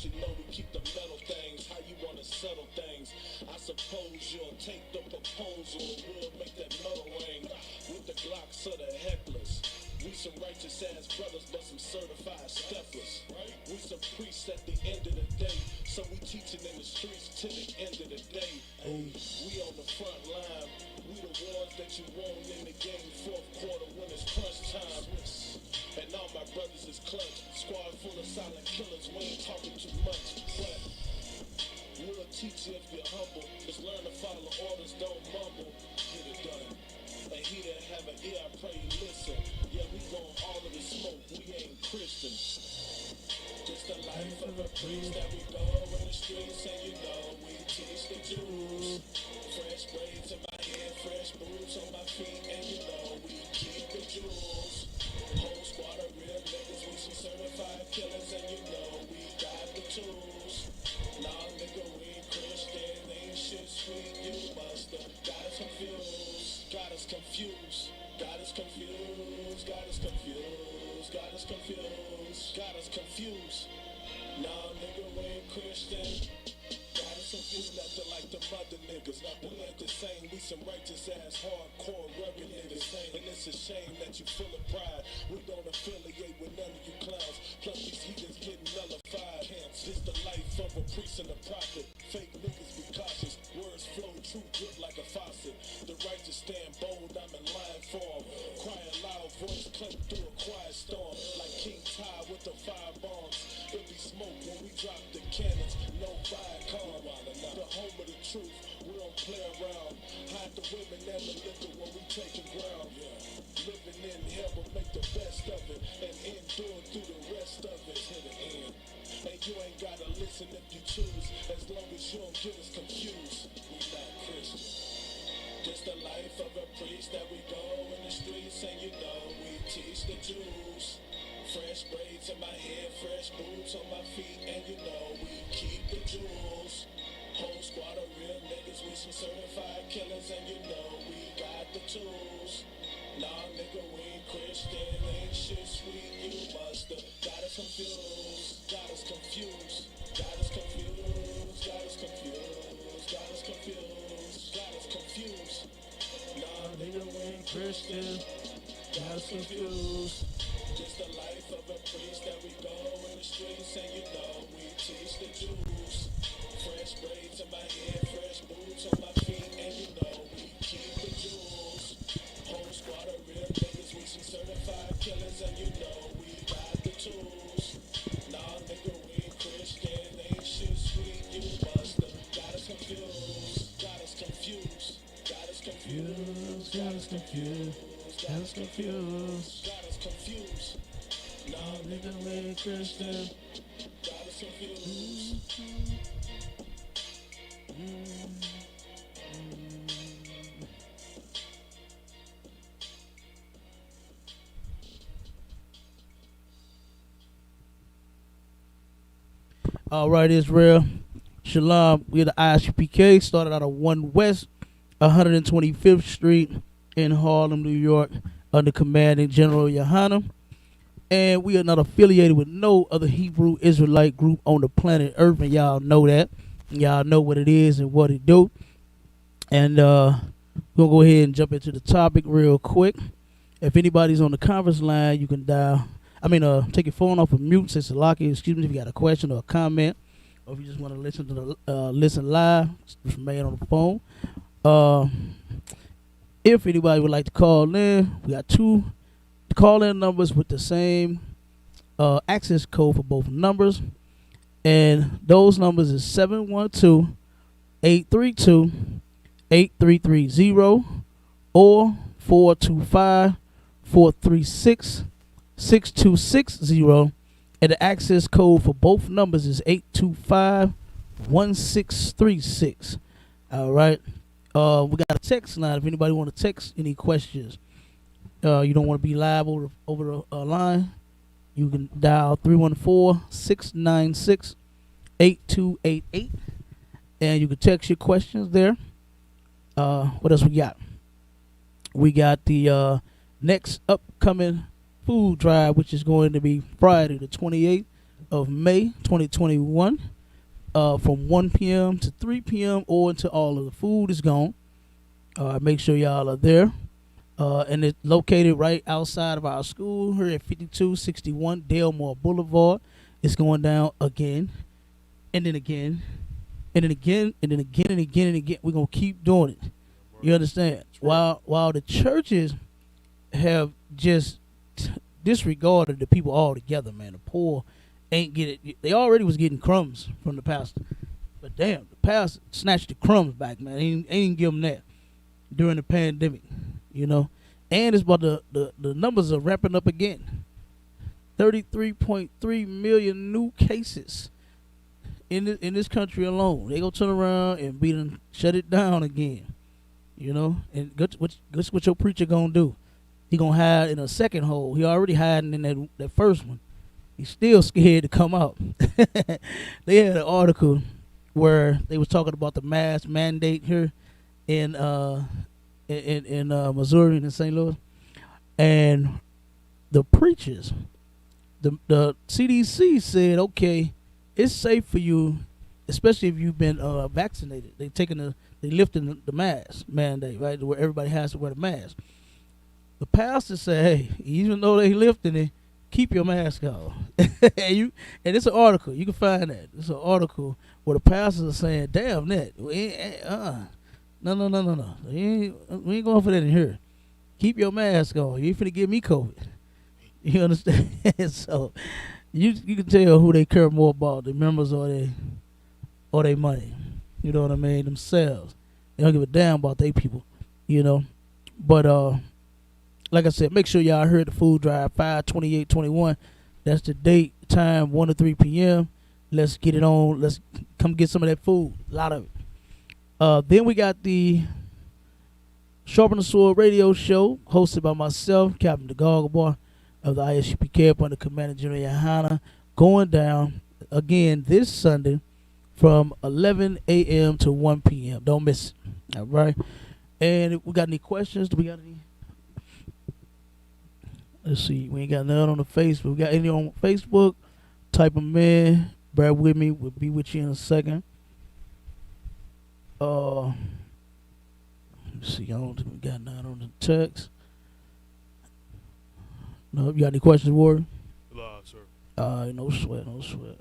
you know we keep the metal things. How you wanna settle things? I suppose you'll take the proposal and we'll make that metal ring with the Glocks of the hecklers. We some righteous ass brothers, but some certified steppers. We some priests at the end of the day, so we teaching in the streets to the end of the day. Hey, we on the front line. We the ones that you want in the game. Fourth quarter when it's crunch time. And all my brothers is clutch. Squad full of silent killers. We ain't talking too much. But we'll teach you if you're humble. Just learn to follow orders, don't mumble. Get it done. And he that have an ear, I pray you listen. Yeah, we want all of the smoke. We ain't Christians. Just the life of a priest that we go in the streets, and you know we teach the Jews. Fresh braids in my hair, fresh boots on my feet, and you know we keep the jewels. Whole squad of real niggas, we some certified killers, and you know we got the tools. Nah, nigga, we Christian, ain't shit sweet, you musta got us confused, got us confused, got us confused, got us confused, got us confused, got us confused. Nah, nigga, we ain't Christian. Got us confused, nothing like the mother niggas. We ain't the same, we some righteous ass, hardcore, rugged niggas. And it's a shame that you full of pride. We don't affiliate with none of you clowns. Plus these heathens getting nullified. This the life of a priest and a prophet. Fake niggas be cautious. Words flow true, drip like a faucet. The righteous stand bold, I'm in line for 'em. Crying loud, voice cut through a quiet storm. Like King Ty with the fire bombs. It be smoke when we drop the cannons. No fire calm. The home of the truth, we don't play around. Hide the women and the liquor when we taking ground. Living in hell, but make the best of it. And endure through the rest of it to the end. And you ain't gotta listen if you choose, as long as you don't get us confused. We not Christian. Just the life of a priest that we go in the streets, and you know we teach the Jews. Fresh braids in my hair, fresh boots on my feet, and you know we keep the jewels. Whole squad of real niggas, we some certified killers, and you know we got the tools. Nah, nigga, we ain't Christian, ain't shit sweet, you musta got us confused, got us confused, got us confused, got us confused, got us confused, got us confused. Nah, nigga, we ain't Christian, got us confused. Just the life of a priest that we go in the streets, and you know we teach the Jews. Fresh braids in my hair, fresh boots on my feet, and you know we keep the jewels. Whole squad of real niggas, we some certified killers, and you know we got the tools. Nah, nigga, we ain't Christian, ain't shit sweet, you musta got us confused, got us confused, got us confused, got us confused, got us confused, got us confused. Nah, nigga, we ain't Christian, got us confused. All right, Israel. Shalom. We're the ISPK. Started out of 1 West, 125th Street in Harlem, New York, under commanding General Yohanan. And we are not affiliated with no other Hebrew Israelite group on the planet Earth, and y'all know that. Y'all know what it is and what it do. And we're going to go ahead and jump into the topic real quick. If anybody's on the conference line, you can dial. Take your phone off of mute, say Salaki, excuse me, if you got a question or a comment, or if you just want to listen to the listen live, just remain on the phone. If anybody would like to call in, we got 2 call-in numbers with the same access code for both numbers, and those numbers is 712-832-8330 or 425-436-6260, and the access code for both numbers is 825-1636. All right. We got a text line if anybody want to text any questions. You don't want to be live over the line, you can dial 314-696-8288, and you can text your questions there. What else we got? We got the next upcoming food drive, which is going to be Friday the 28th of May 2021, from 1 p.m. to 3 p.m. or until all of the food is gone. Make sure y'all are there. And it's located right outside of our school here at 5261 Delmore Boulevard. It's going down again, and then again, and then again, and then again, and again, and again. We're going to keep doing it. You understand? While the churches have just disregarded the people altogether, man. The poor ain't get it. They already was getting crumbs from the pastor. But damn, the pastor snatched the crumbs back, man. Ain't give them that during the pandemic, you know. And it's about the numbers are ramping up again. 33.3 million new cases in this country alone. They gonna turn around and shut it down again, you know. And guess what your preacher gonna do? He gonna hide in a second hole. He already hiding in that first one. He's still scared to come out. They had an article where they was talking about the mask mandate here in Missouri and in St. Louis, and the preachers, the CDC said, okay, it's safe for you, especially if you've been vaccinated. They lifting the mask mandate, right, where everybody has to wear the mask. The pastor said, hey, even though they lifting it, keep your mask on. and it's an article. You can find that. It's an article where the pastors are saying, damn that. No. We ain't going for that in here. Keep your mask on. You ain't finna give me COVID. You understand? So you can tell who they care more about, the members or they money. You know what I mean? Themselves. They don't give a damn about they people. You know? But like I said, make sure y'all heard the food drive, 5/28/21. That's the date, time, 1 to 3 p.m. Let's get it on. Let's come get some of that food. A lot of it. Then we got the Sharpen the Sword radio show, hosted by myself, Captain DeGargobar of the ISUPK up under Commander General Yohana, going down again this Sunday from 11 a.m. to 1 p.m. Don't miss it. All right. And if we got any questions? Do we got any? Let's see. We ain't got none on the Facebook. We got any on Facebook? Type them in. Bear with me. We'll be with you in a second. Let's see. I don't think we got none on the text. No, you got any questions, Warren? Sir. No sweat, no sweat.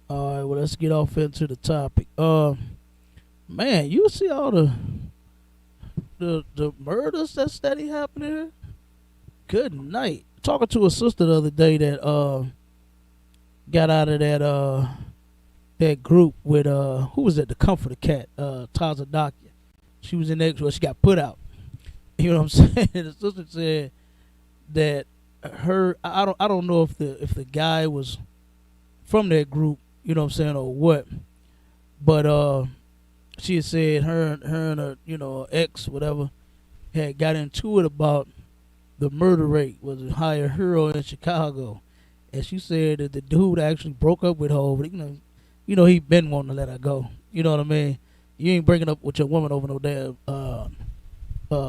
All right, well, let's get off into the topic. Man, you see all the murders that's steady happening here? Good night. Talking to a sister the other day that got out of that group with who was that? The Comforter Cat, Taza Dakia. She was in that. Well, she got put out. You know what I'm saying? The sister said that I don't know if the guy was from that group. You know what I'm saying, or what? But she had said her and her ex whatever had got into it about the murder rate was a higher hero in Chicago, and she said that the dude actually broke up with her over. He been wanting to let her go. You know what I mean? You ain't breaking up with your woman over no damn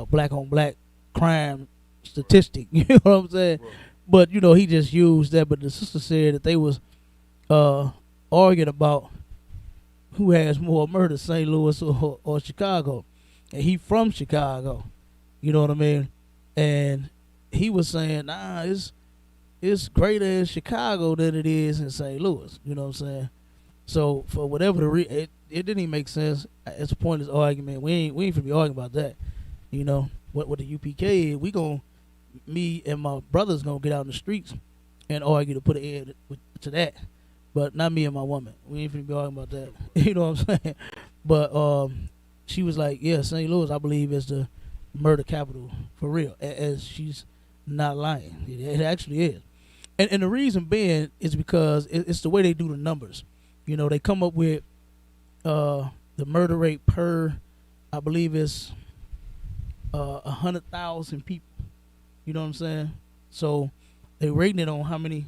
black on black crime statistic. You know what I'm saying? Right. But he just used that. But the sister said that they was arguing about who has more murders, St. Louis or Chicago. And he from Chicago. You know what I mean? And he was saying, nah, it's greater in Chicago than it is in St. Louis. You know what I'm saying? So for whatever the it didn't even make sense. It's a pointless argument. We ain't finna be arguing about that. You know what the UPK is? Me and my brothers gonna get out in the streets and argue to put an end to that. But not me and my woman. We ain't finna be arguing about that. You know what I'm saying? But she was like, yeah, St. Louis, I believe, is the murder capital for real. As she's not lying. It actually is. And the reason being is because it's the way they do the numbers. They come up with the murder rate per, I believe it's 100,000 people. You know what I'm saying? So they rating it on how many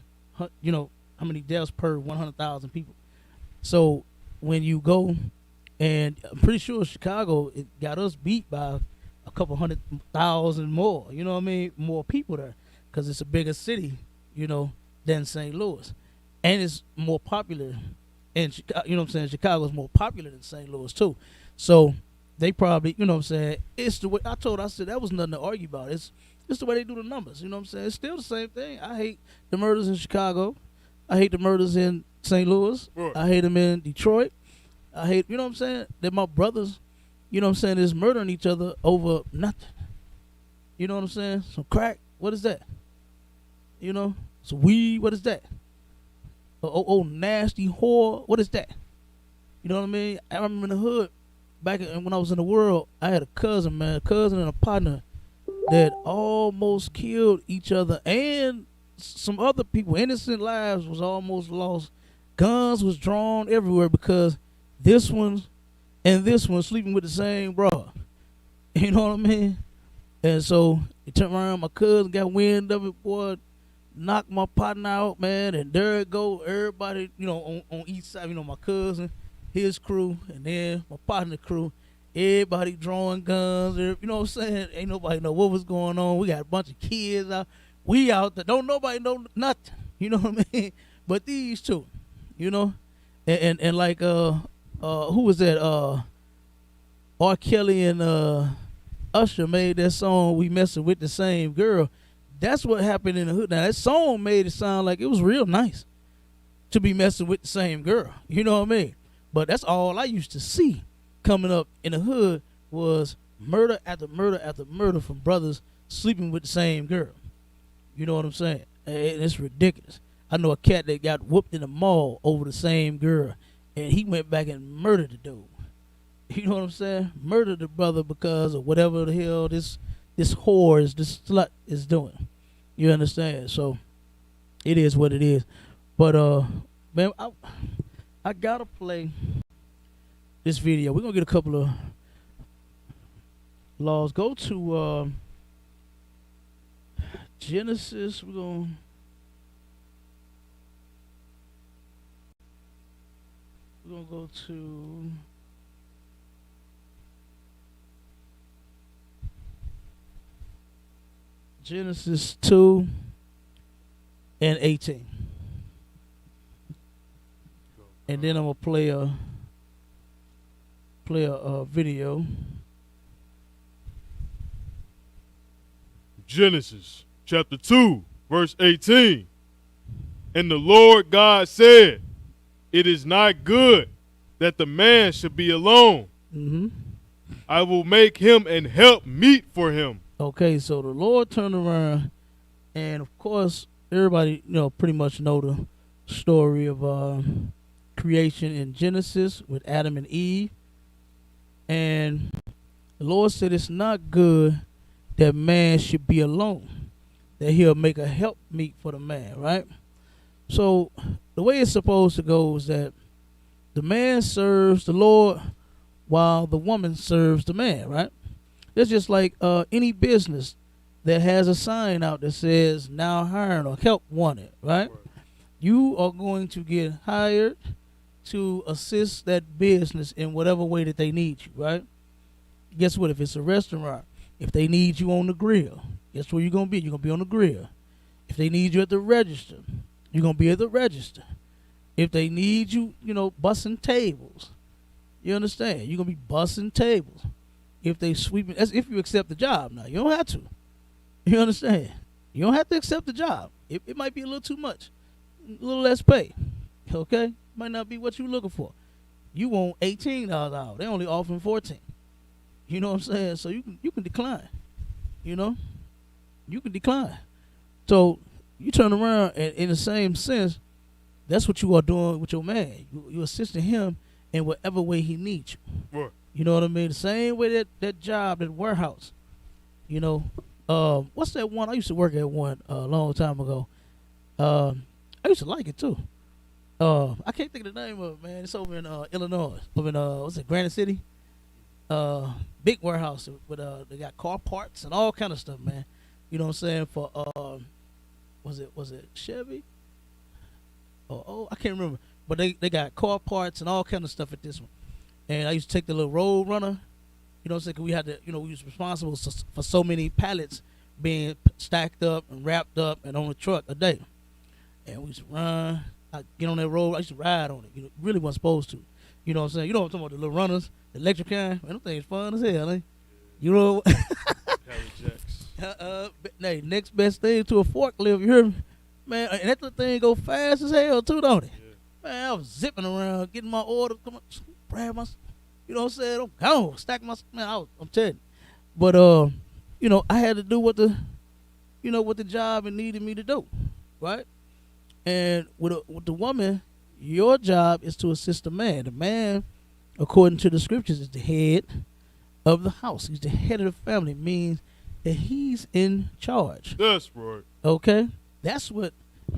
deaths per 100,000 people. So when you go And I'm pretty sure Chicago, it got us beat by a couple 100,000 more. You know what I mean? More people there, because it's a bigger city, you know, than St. Louis, and it's more popular. And you know what I'm saying? Chicago's more popular than St. Louis too. So they probably, you know what I'm saying? It's the way I said that was nothing to argue about. It's the way they do the numbers. You know what I'm saying? It's still the same thing. I hate the murders in Chicago. I hate the murders in St. Louis. Right. I hate them in Detroit. I hate, you know what I'm saying? That my brothers, you know what I'm saying, is murdering each other over nothing. You know what I'm saying? Some crack, what is that? You know? Some weed, what is that? Oh, nasty whore, what is that? You know what I mean? I remember in the hood, back when I was in the world, I had a cousin and a partner that almost killed each other, and some other people. Innocent lives was almost lost. Guns was drawn everywhere because this one and this one sleeping with the same bro. You know what I mean? And so it turned around, my cousin got wind of it, boy, knocked my partner out, man, and there it go. Everybody, you know, on each side, you know, my cousin, his crew, and then my partner crew, everybody drawing guns. You know what I'm saying? Ain't nobody know what was going on. We got a bunch of kids out. We out there. Don't nobody know nothing. You know what I mean? But these two, you know, and like who was that? R. Kelly and Usher made that song, "We Messing with the Same Girl." That's what happened in the hood. Now that song made it sound like it was real nice to be messing with the same girl. You know what I mean? But that's all I used to see coming up in the hood was murder after murder after murder from brothers sleeping with the same girl. You know what I'm saying? And it's ridiculous. I know a cat that got whooped in the mall over the same girl, and he went back and murdered the dude. You know what I'm saying? Murdered the brother because of whatever the hell this whore is, this slut is doing. You understand? So it is what it is. But man, I gotta play this video. We're gonna get a couple of laws. Go to Genesis. We're gonna go to Genesis 2 and 18. And then I'm gonna play a video. Genesis chapter 2, verse 18. And the Lord God said, "It is not good that the man should be alone. Mm-hmm. I will make him an help meet for him." Okay, so the Lord turned around, and of course, everybody, you know, pretty much know the story of creation in Genesis with Adam and Eve. And the Lord said it's not good that man should be alone, that he'll make a help meet for the man, right? So the way it's supposed to go is that the man serves the Lord while the woman serves the man, right? It's just like any business that has a sign out that says now hiring or help wanted, right? You are going to get hired to assist that business in whatever way that they need you, right? Guess what? If it's a restaurant, if they need you on the grill, guess where you're going to be? You're going to be on the grill. If they need you at the register, you're going to be at the register. If they need you, you know, bussing tables, you understand? You're going to be bussing tables. If they sweeping, that's if you accept the job. Now you don't have to. You understand? You don't have to accept the job. It might be a little too much, a little less pay. Okay, might not be what you're looking for. You want $18 an hour. They only offering 14. You know what I'm saying? So you can decline. You know, you can decline. So you turn around and in the same sense, that's what you are doing with your man. You assisting him in whatever way he needs you. Right. You know what I mean? The same way that job, that warehouse. You know, what's that one? I used to work at one a long time ago. I used to like it too. I can't think of the name of it, man. It's over in Illinois. Over in what's it, Granite City? Big warehouse with they got car parts and all kind of stuff, man. You know what I'm saying? For was it Chevy? Oh, I can't remember. But they got car parts and all kind of stuff at this one. And I used to take the little road runner. You know what I'm saying? 'Cause we had to, we was responsible for so many pallets being stacked up and wrapped up and on the truck a day. And we used to run. I get on that road. I used to ride on it. Really wasn't supposed to. You know what I'm saying? You know what I'm talking about, the little runners, the electric kind. Man, them things fun as hell, ain't? You know? Hey, next best thing to a forklift, you hear me? Man, and that little thing go fast as hell too, don't it? Yeah. Man, I was zipping around, getting my order, come on, grab my, you know what I'm saying? I'm gone, stack my, man, I'm telling you. But, I had to do what the job it needed me to do, right? And with the woman, your job is to assist the man. The man, according to the scriptures, is the head of the house. He's the head of the family. It means that he's in charge. That's right. Okay? That's what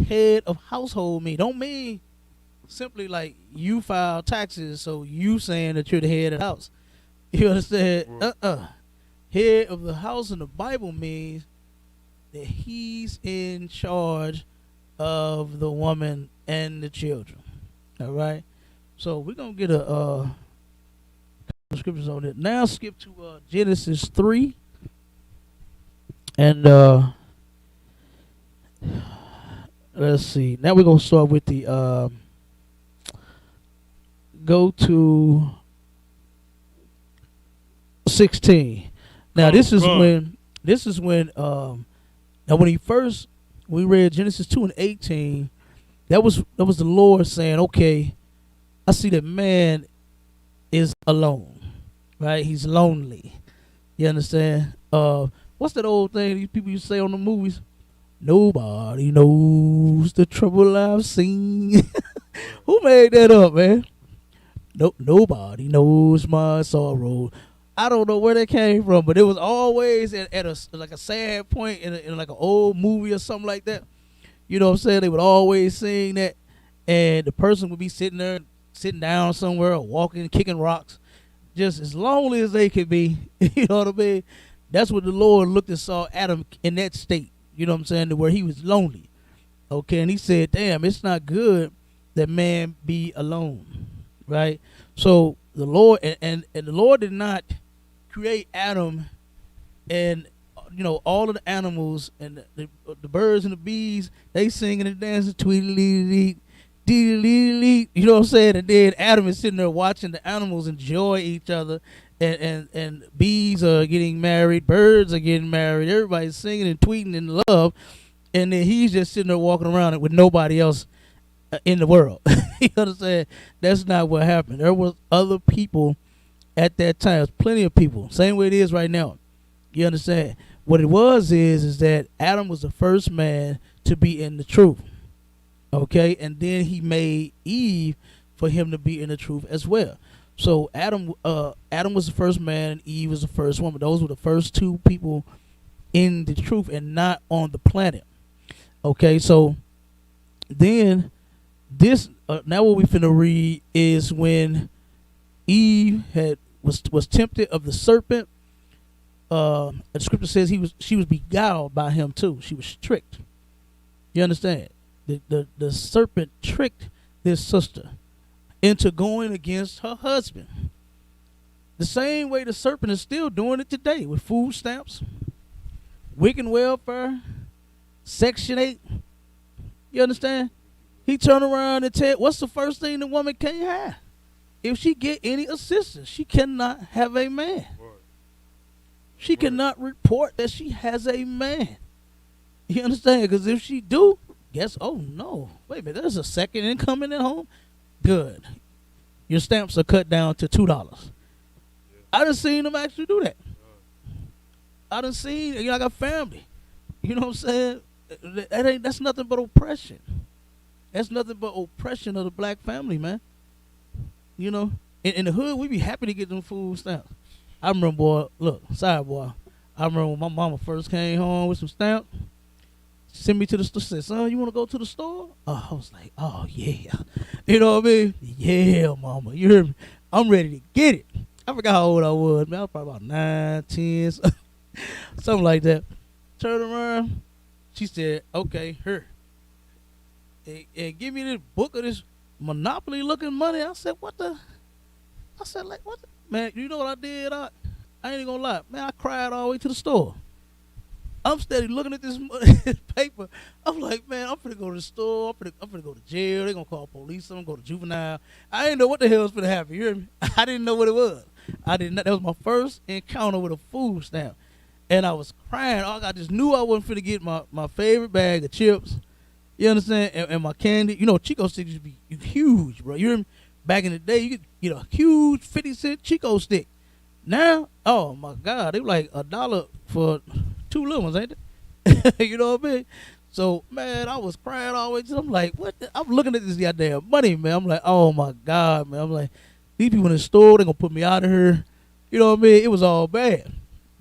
head of household mean. Don't mean simply like you file taxes, so you saying that you're the head of the house. You understand? Right. Head of the house in the Bible means that he's in charge of the woman and the children. All right? So we're going to get a scriptures on it. Now skip to Genesis 3. And let's see. Now we're going to start with the go to 16. Now this is when now when we read Genesis 2 and 18, that was the Lord saying, okay, I see that man is alone, right? He's lonely. You understand? What's that old thing these people used to say on the movies? Nobody knows the trouble I've seen. Who made that up, man? Nobody knows my sorrow. I don't know where that came from, but it was always at a sad point in like an old movie or something like that. You know what I'm saying? They would always sing that, and the person would be sitting down somewhere or walking, kicking rocks, just as lonely as they could be. You know what I mean? That's what the Lord looked and saw Adam in that state. You know what I'm saying? To where he was lonely. Okay, and he said, damn, it's not good that man be alone. Right? So the Lord and the Lord did not create Adam and all of the animals and the birds and the bees, they singing and dancing, tweedly dee, you know what I'm saying? And then Adam is sitting there watching the animals enjoy each other, and bees are getting married, birds are getting married, everybody's singing and tweeting in love, and then he's just sitting there walking around with nobody else in the world. You understand? That's not what happened. There was other people at that time. There's plenty of people. Same way it is right now. You understand? What it was is that Adam was the first man to be in the truth. Okay? And then he made Eve for him to be in the truth as well. So Adam was the first man and Eve was the first woman. Those were the first two people in the truth and not on the planet. Okay? So then this now what we finna read is when Eve was tempted of the serpent. The scripture says she was beguiled by him too. She was tricked. You understand? The serpent tricked this sister into going against her husband. The same way the serpent is still doing it today with food stamps, wicked welfare, Section 8. You understand? He turned around and said, what's the first thing the woman can't have? If she get any assistance, she cannot have a man. She cannot report that she has a man. You understand? Because if she do, oh no, wait a minute, there's a second income in at home. Good. Your stamps are cut down to $2. I done seen them actually do that. I done seen, I got family. You know what I'm saying? That's nothing but oppression. That's nothing but oppression of the black family, man. You know, in the hood, we be happy to get them food stamps. I remember, boy, look, sorry, boy. I remember when my mama first came home with some stamps. She sent me to the store, said, son, you want to go to the store? Oh, I was like, oh, yeah. You know what I mean? Yeah, mama. You heard me? I'm ready to get it. I forgot how old I was, man. I was probably about 9, 10, something like that. Turned around. She said, okay, here. And give me this book of this Monopoly looking money. I said, what the? I said, like, what? Man, you know what I did? I ain't even gonna lie. Man, I cried all the way to the store. I'm steady looking at this paper. I'm like, man, I'm finna go to the store. I'm finna go to jail. They gonna call police. I'm gonna go to juvenile. I didn't know what the hell was finna happen. You hear me? I didn't know what it was. I didn't. That was my first encounter with a food stamp, and I was crying. I just knew I wasn't finna get my favorite bag of chips. You understand? And my candy. You know, Chico sticks used to be huge, bro. You hear me? Back in the day, you could get a huge 50-cent Chico stick. Now, oh my God, they were like $1 for 2 little ones, ain't it? You know what I mean? So, man, I was crying always. I'm like, what? I'm looking at this goddamn money, man. I'm like, oh my God, man. I'm like, these people in the store, they gonna put me out of here. You know what I mean? It was all bad.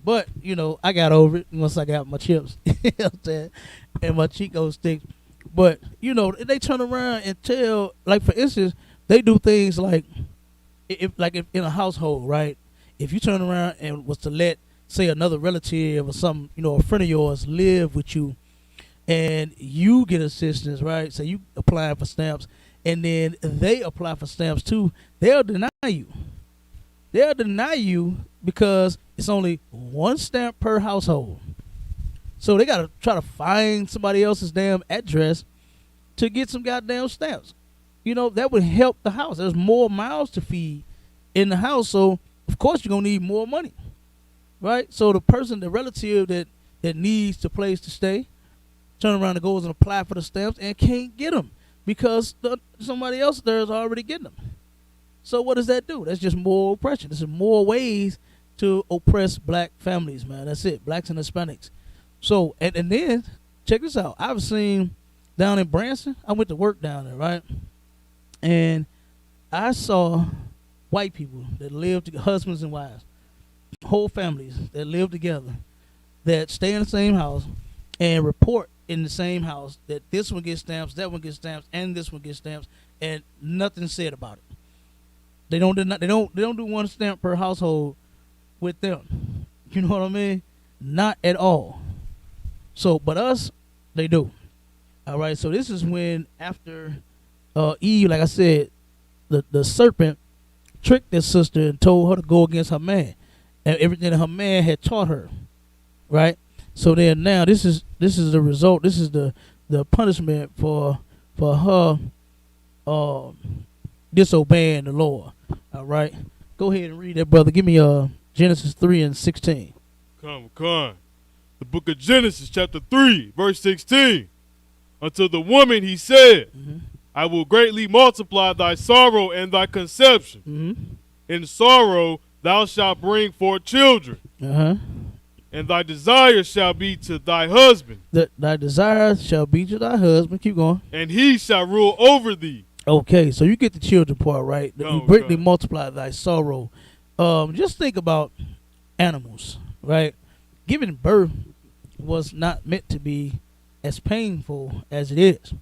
But, you know, I got over it once I got my chips, you know what I'm saying, and my Chico sticks. But, you know, they turn around and tell, like, for instance, they do things like, if in a household, right? If you turn around and was to let, say, another relative or some, you know, a friend of yours live with you, and you get assistance, right? So you apply for stamps, and then they apply for stamps too. They'll deny you. They'll deny you because it's only one stamp per household. So they gotta try to find somebody else's damn address to get some goddamn stamps. You know, that would help the house. There's more mouths to feed in the house, so of course you're gonna need more money, right? So the relative that needs the place to stay, turn around and goes and apply for the stamps and can't get them because somebody else there is already getting them. So what does that do? That's just more oppression. There's more ways to oppress black families, man. That's it, blacks and Hispanics. So, and then, check this out. I've seen down in Branson, I went to work down there, right? And I saw white people that lived, husbands and wives, whole families that live together, that stay in the same house and report in the same house that this one gets stamps, that one gets stamps, and this one gets stamps, and nothing said about it. They don't do one stamp per household with them. You know what I mean? Not at all. So, but us, they do. All right. So this is when after Eve, like I said, the serpent tricked this sister and told her to go against her man, and everything that her man had taught her. Right. So then now this is the result. This is the punishment for her disobeying the Lord. All right. Go ahead and read that, brother. Give me Genesis 3:16. Come. The book of Genesis, chapter 3, verse 16. Unto the woman he said, I will greatly multiply thy sorrow and thy conception. In sorrow thou shalt bring forth children. And thy desire shall be to thy husband. Thy desire shall be to thy husband. Keep going. And he shall rule over thee. Okay, so you get the children part, right? You greatly multiply thy sorrow. Just think about animals, right? Giving birth was not meant to be as painful as it is,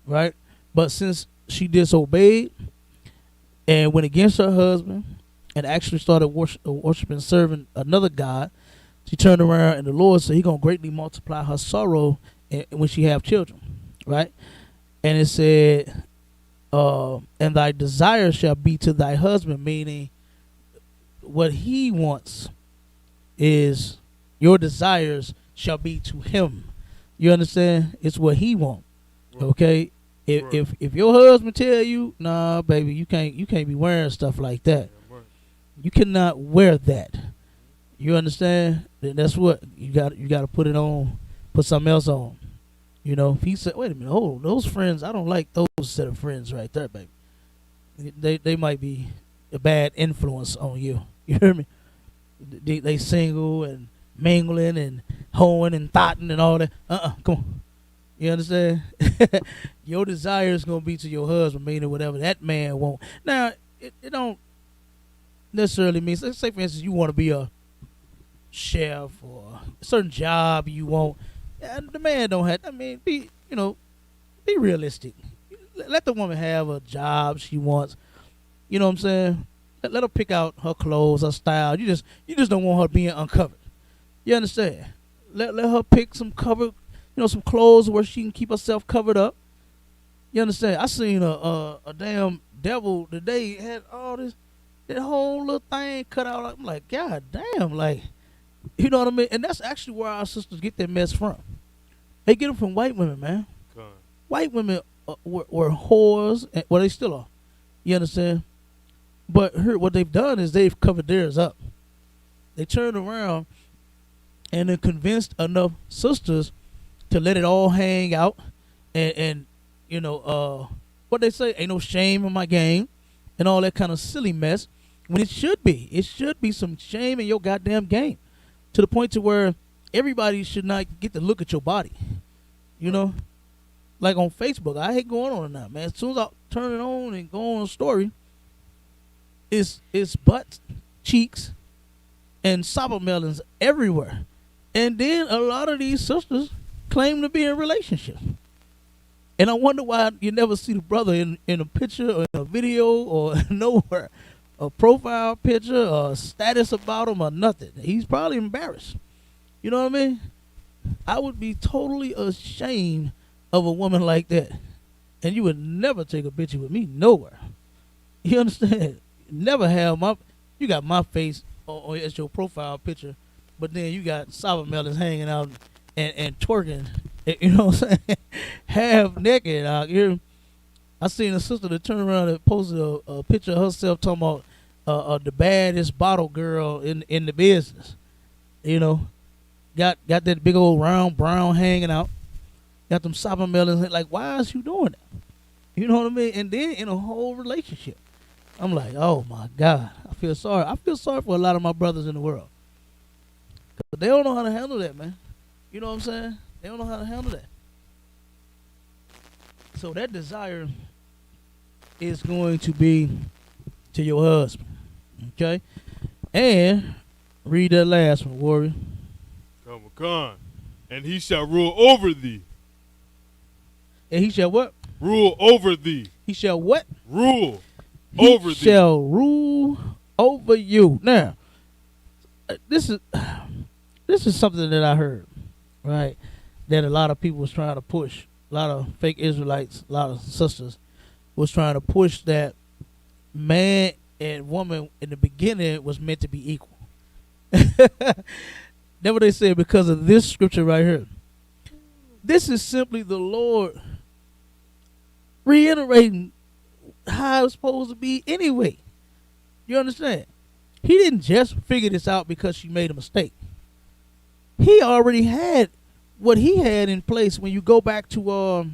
right? But since she disobeyed and went against her husband and actually started worshiping, serving another god, she turned around and the Lord said He's gonna greatly multiply her sorrow when she have children, right? And it said, and thy desire shall be to thy husband, meaning what he wants is your desires shall be to him. You understand? It's what he wants. Okay? If your husband tell you, nah, baby, you can't be wearing stuff like that. You cannot wear that. You understand? Then that's what you got to put it on, put something else on. You know, if he said, wait a minute, hold, those friends, I don't like those set of friends right there, baby. They might be a bad influence on you. You hear me? They single and mingling and hoeing and thotting and all that. Come on. You understand? Your desire is going to be to your husband, meaning whatever that man want. Now, it don't necessarily mean, let's say, for instance, you want to be a chef or a certain job you want. And the man don't have, be realistic. Let the woman have a job she wants. You know what I'm saying? Let her pick out her clothes, her style. You just don't want her being uncovered. You understand? Let her pick some some clothes where she can keep herself covered up. You understand? I seen a damn devil today had all this that whole little thing cut out. I'm like, God damn, like, you know what I mean? And that's actually where our sisters get their mess from. They get them from white women, man. Con. White women were whores. Well, they still are. You understand? But here, what they've done is they've covered theirs up. They turned around and then convinced enough sisters to let it all hang out. And you know, what they say, ain't no shame in my game and all that kind of silly mess. When it should be. It should be some shame in your goddamn game. To the point to where everybody should not get to look at your body. You know? Like on Facebook, I hate going on it now, man. As soon as I turn it on and go on a story, it's butts, cheeks, and sour melons everywhere. And then a lot of these sisters claim to be in relationships. And I wonder why you never see the brother in a picture or in a video or nowhere. A profile picture or a status about him or nothing. He's probably embarrassed. You know what I mean? I would be totally ashamed of a woman like that. And you would never take a picture with me nowhere. You understand? Never have you got my face as your profile picture, but then you got sour melons hanging out and twerking. You know what I'm saying? Half naked out here. I seen a sister that turned around and posted a picture of herself talking about the baddest bottle girl in the business. You know, got that big old round brown hanging out. Got them sour melons. Like, why is you doing that? You know what I mean? And then in a whole relationship, I'm like, oh my God, I feel sorry. I feel sorry for a lot of my brothers in the world. 'Cause they don't know how to handle that, man. You know what I'm saying? They don't know how to handle that. So that desire is going to be to your husband. Okay? And read that last one, warrior. Come. And he shall rule over thee. And he shall what? Rule over thee. He shall what? Rule He over thee. shall rule over you. Now, this is something that I heard, right? That a lot of people was trying to push. A lot of fake Israelites, a lot of sisters was trying to push that man and woman in the beginning was meant to be equal. That's what they said because of this scripture right here. This is simply the Lord reiterating how it's supposed to be anyway. You understand? He didn't just figure this out because she made a mistake. He already had what he had in place when you go back to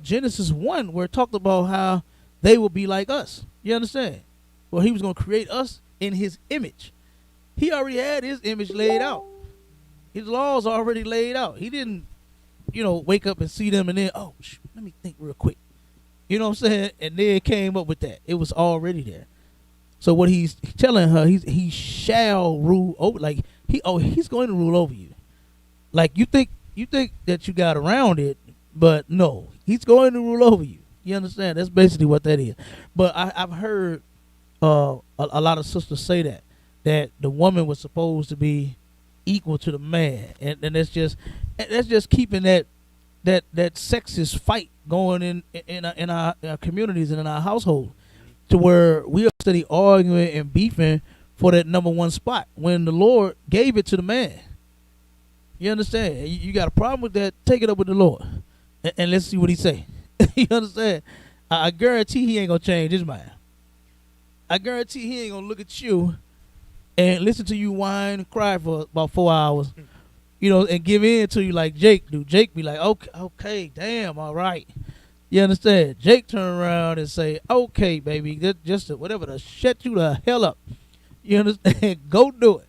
Genesis 1, where it talked about how they will be like us. You understand? Well, he was going to create us in his image. He already had his image laid out. His laws already laid out. He didn't, wake up and see them and then, let me think real quick. You know what I'm saying? And then came up with that. It was already there. So what he's telling her, he shall rule over. Like he's going to rule over you. Like you think that you got around it, but no, he's going to rule over you. You understand? That's basically what that is. But I've heard a lot of sisters say that the woman was supposed to be equal to the man, and that's just keeping that sexist fight going in our communities and in our household, to where we are steady arguing and beefing for that number one spot when the Lord gave it to the man. You understand? You got a problem with that? Take it up with the Lord, and let's see what he say. You understand? I guarantee he ain't gonna change his mind. I guarantee he ain't gonna look at you and listen to you whine and cry for about 4 hours, and give in to you like Jake do. Jake be like, okay, damn, all right. You understand? Jake turn around and say, okay, baby, just whatever to shut you the hell up. You understand? Go do it.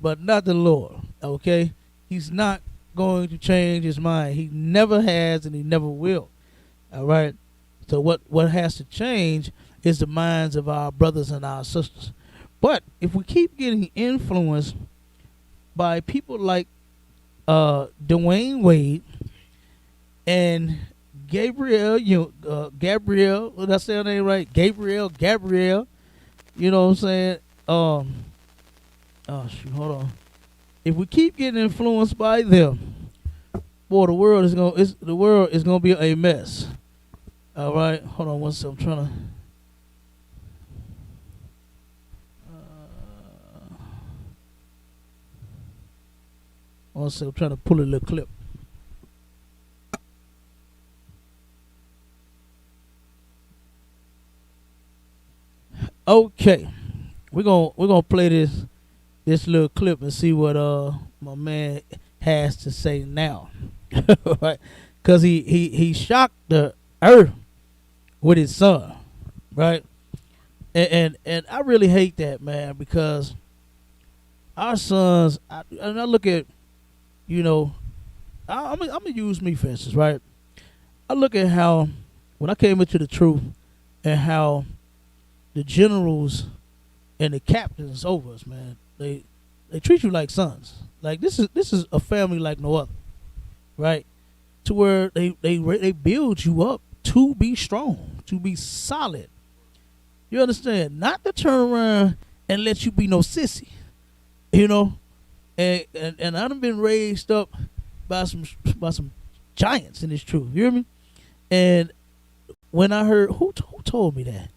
But not the Lord, okay? He's not going to change his mind. He never has and he never will. All right? So what has to change is the minds of our brothers and our sisters. But if we keep getting influenced by people like Dwayne Wade and Gabriel, did I say her name right? Gabriel, you know what I'm saying? Oh shoot, hold on. If we keep getting influenced by them, boy, the world is gonna be a mess. All right, hold on one second. I'm trying to. One second, I'm trying to pull a little clip. Okay, we're gonna play this little clip and see what my man has to say now, right? Cause he shocked the earth with his son, right? And I really hate that, man, because our sons. And I look at, I'm gonna use me for instance, right? I look at how when I came into the truth and how the generals and the captains over us, man, they treat you like sons. Like this is a family like no other, right? To where they build you up to be strong, to be solid. You understand? Not to turn around and let you be no sissy, you know. And I done been raised up by some giants in this truth. You hear me? And when I heard who told me that,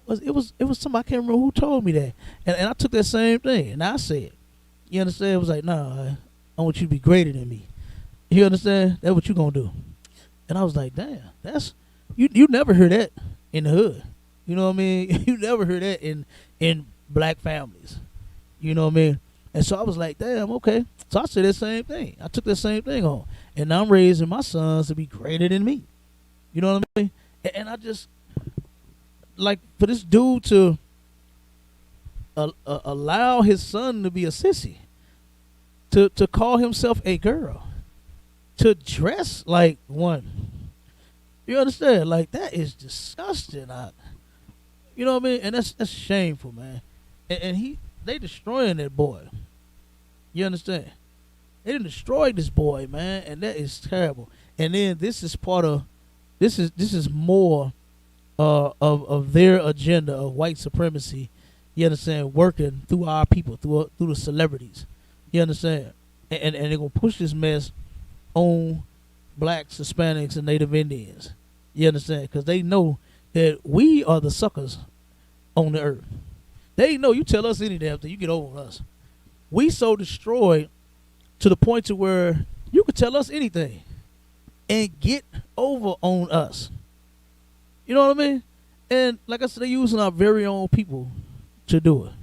it was somebody, I can't remember who told me that, and I took that same thing and I said, you understand? It was like, nah, I want you to be greater than me. You understand? That's what you gonna do. And I was like, damn, that's you never hear that in the hood. You know what I mean? You never hear that in black families. You know what I mean? And so I was like, damn, okay. So I said that same thing. I took that same thing on, and now I'm raising my sons to be greater than me. You know what I mean? And I just, like, for this dude to allow his son to be a sissy, to call himself a girl, to dress like one. You understand? Like, that is disgusting. You know what I mean? And that's shameful, man. And they destroying that boy. You understand? They done destroyed this boy, man, and that is terrible. And then this is more of their agenda of white supremacy. You understand? Working through our people, through the celebrities. You understand? And they're gonna push this mess on blacks, Hispanics, and Native Indians. You understand? Because they know that we are the suckers on the earth. They know you tell us any damn thing, you get over on us. We so destroyed to the point to where you could tell us anything and get over on us. You know what I mean? And like I said, they're using our very own people to do it.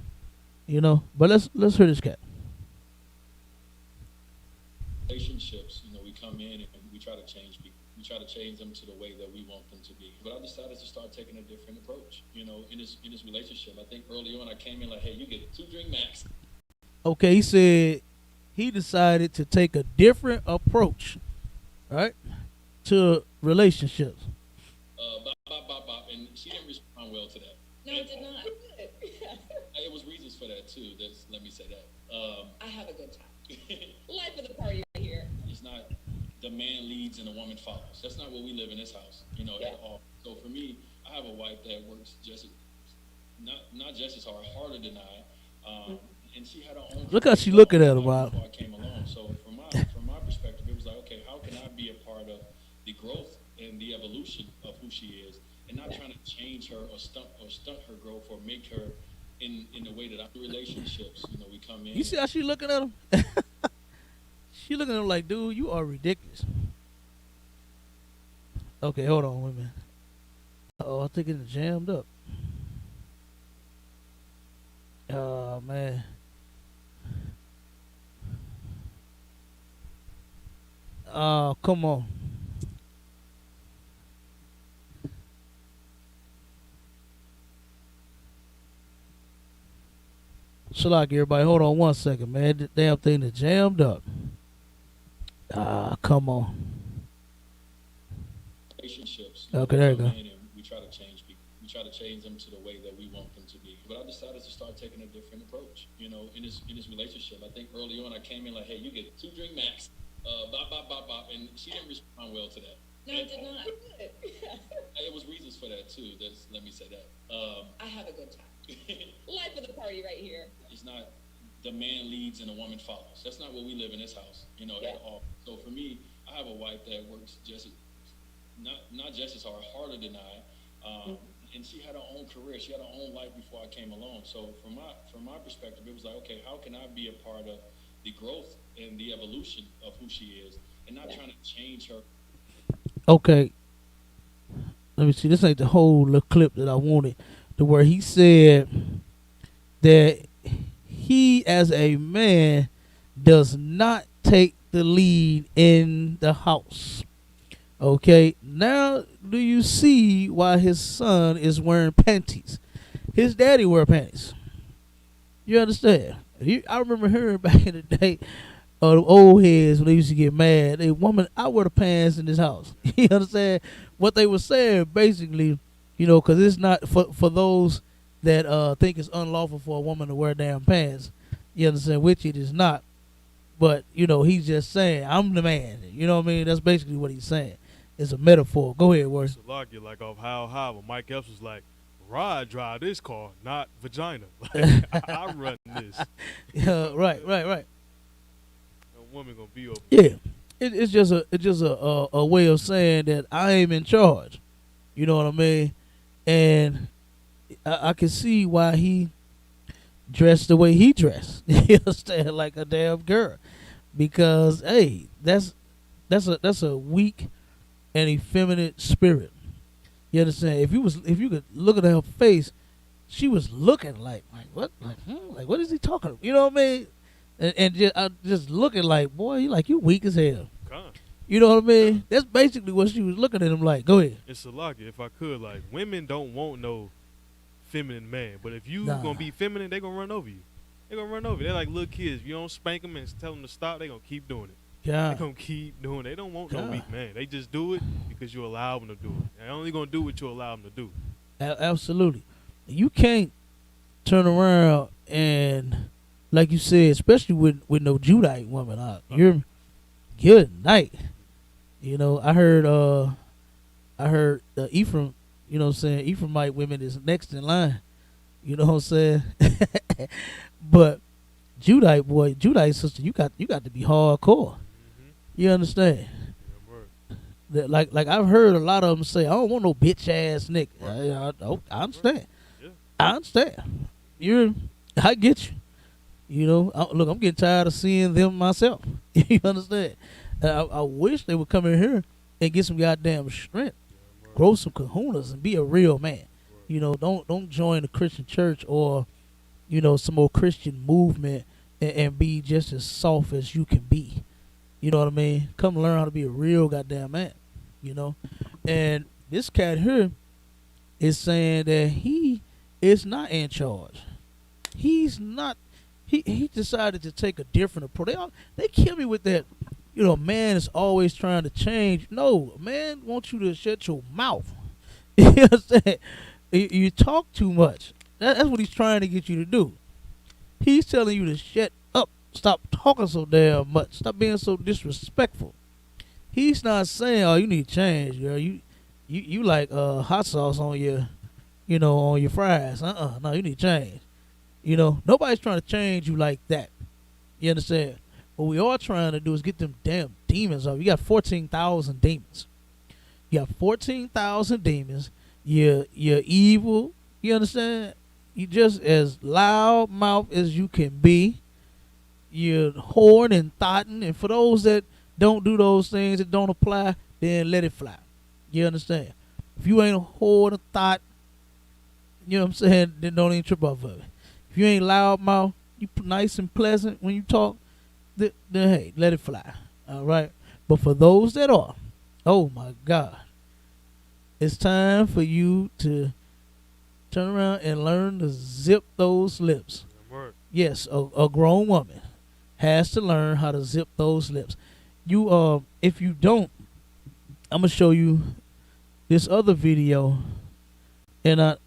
You know? But let's hear this cat. Relationships, we come in and we try to change people. We try to change them to the way that we want them to be. But I decided to start taking a different approach, in this relationship. I think early on I came in like, hey, you get 2 drink max. Okay, he said he decided to take a different approach, right, to relationships. Bop, and she didn't respond well to that. No, it did not. It was reasons for that too. Let me say that. I have a good time. Life of the party right here. It's not the man leads and the woman follows. That's not what we live in this house, at all. So for me, I have a wife that works not just as hard, harder than I. And she had her own. Look how she looking at him, Bob. Before I came along. So from my perspective, it was like, okay, how can I be a part of the growth and the evolution of who she is, and not trying to change her or stunt her growth or make her in the way that I do relationships. We come in. You see how she looking at him? She looking at him like, dude, you are ridiculous. Okay, hold on, wait a minute. Oh, I think it's jammed up. Oh man. Oh, come on. Shalak, everybody, hold on one second, man. The damn thing is jammed up. Come on. Relationships. Okay, there you go. We try to change people. We try to change them to the way that we want them to be. But I decided to start taking a different approach. In this relationship. I think early on I came in like, hey, you get 2 drink max. Bop, and she didn't respond well to that. No, it did not. It was reasons for that too. Let me say that. I have a good time. Life of the party right here. It's not the man leads and the woman follows. That's not what we live in this house, at all. So for me, I have a wife that works not just as hard, harder than I. And she had her own career. She had her own life before I came along. So from my perspective, it was like, okay, how can I be a part of the growth and the evolution of who she is, and not trying to change her. Okay, let me see. This ain't the whole little clip that I wanted. To where he said that he, as a man, does not take the lead in the house. Okay, now do you see why his son is wearing panties? His daddy wear panties. You understand? I remember hearing back in the day of the old heads when they used to get mad. A woman, I wear the pants in this house. You understand? What they were saying basically, you know, because it's not for those that think it's unlawful for a woman to wear damn pants. You understand? Which it is not. But, you know, he's just saying, I'm the man. You know what I mean? That's basically what he's saying. It's a metaphor. Go ahead, Worse. Like off How High when Mike Epps was like, Rod drive this car, not vagina. Like, I run this. Yeah, right. A woman gonna be over. Yeah, it's just a way of saying that I am in charge. You know what I mean? And I can see why he dressed the way he dressed. You understand? Like a damn girl, because hey, that's a weak and effeminate spirit. You understand? If you could look at her face, she was looking like what? Like what is he talking about? You know what I mean? And just looking like, boy, you weak as hell. You know what I mean? That's basically what she was looking at him like. Go ahead. It's Salaki, if I could, like, women don't want no feminine man. But if you gonna be feminine, they gonna run over you. They gonna run over you. They're like little kids. If you don't spank them and tell them to stop, they gonna keep doing it. Yeah. They gonna keep doing it. They don't want no weak man. They just do it because you allow them to do it. They're only gonna do what you allow them to do. Absolutely. You can't turn around and, like you said, especially with no Judite woman, you're good night. You know, I heard Ephraim, you know what I'm saying, Ephraimite women is next in line. You know what I'm saying? But Judite sister, you got to be hardcore. You understand? That like I've heard a lot of them say, I don't want no bitch ass nigga. I understand. Yeah. I understand. I get you. You know, look, I'm getting tired of seeing them myself. You understand? I wish they would come in here and get some goddamn strength, grow some kahunas, and be a real man. You know, don't join a Christian church or, you know, some old Christian movement and be just as soft as you can be. You know what I mean? Come learn how to be a real goddamn man. You know, and this cat here is saying that he is not in charge. He's not. He decided to take a different approach. They kill me with that. You know, man is always trying to change. No, man wants you to shut your mouth. You understand? You talk too much. That's what he's trying to get you to do. He's telling you to shut up. Stop talking so damn much. Stop being so disrespectful. He's not saying, "Oh, you need to change, girl. You like hot sauce on your, you know, on your fries. No, you need to change. You know, nobody's trying to change you like that. You understand? What we are trying to do is get them damn demons off. You got 14,000 demons. You got 14,000 demons. You're evil. You understand? You just as loud mouth as you can be. You're whoring and thotting. And for those that don't do those things, that don't apply, then let it fly. You understand? If you ain't a whore and a thought, you know what I'm saying, then don't even trip off of it. If you ain't loud mouth, you nice and pleasant when you talk, then hey, let it fly. All right? But for those that are, oh my God, it's time for you to turn around and learn to zip those lips. Yes, a grown woman has to learn how to zip those lips. You if you don't, I'm gonna show you this other video, and I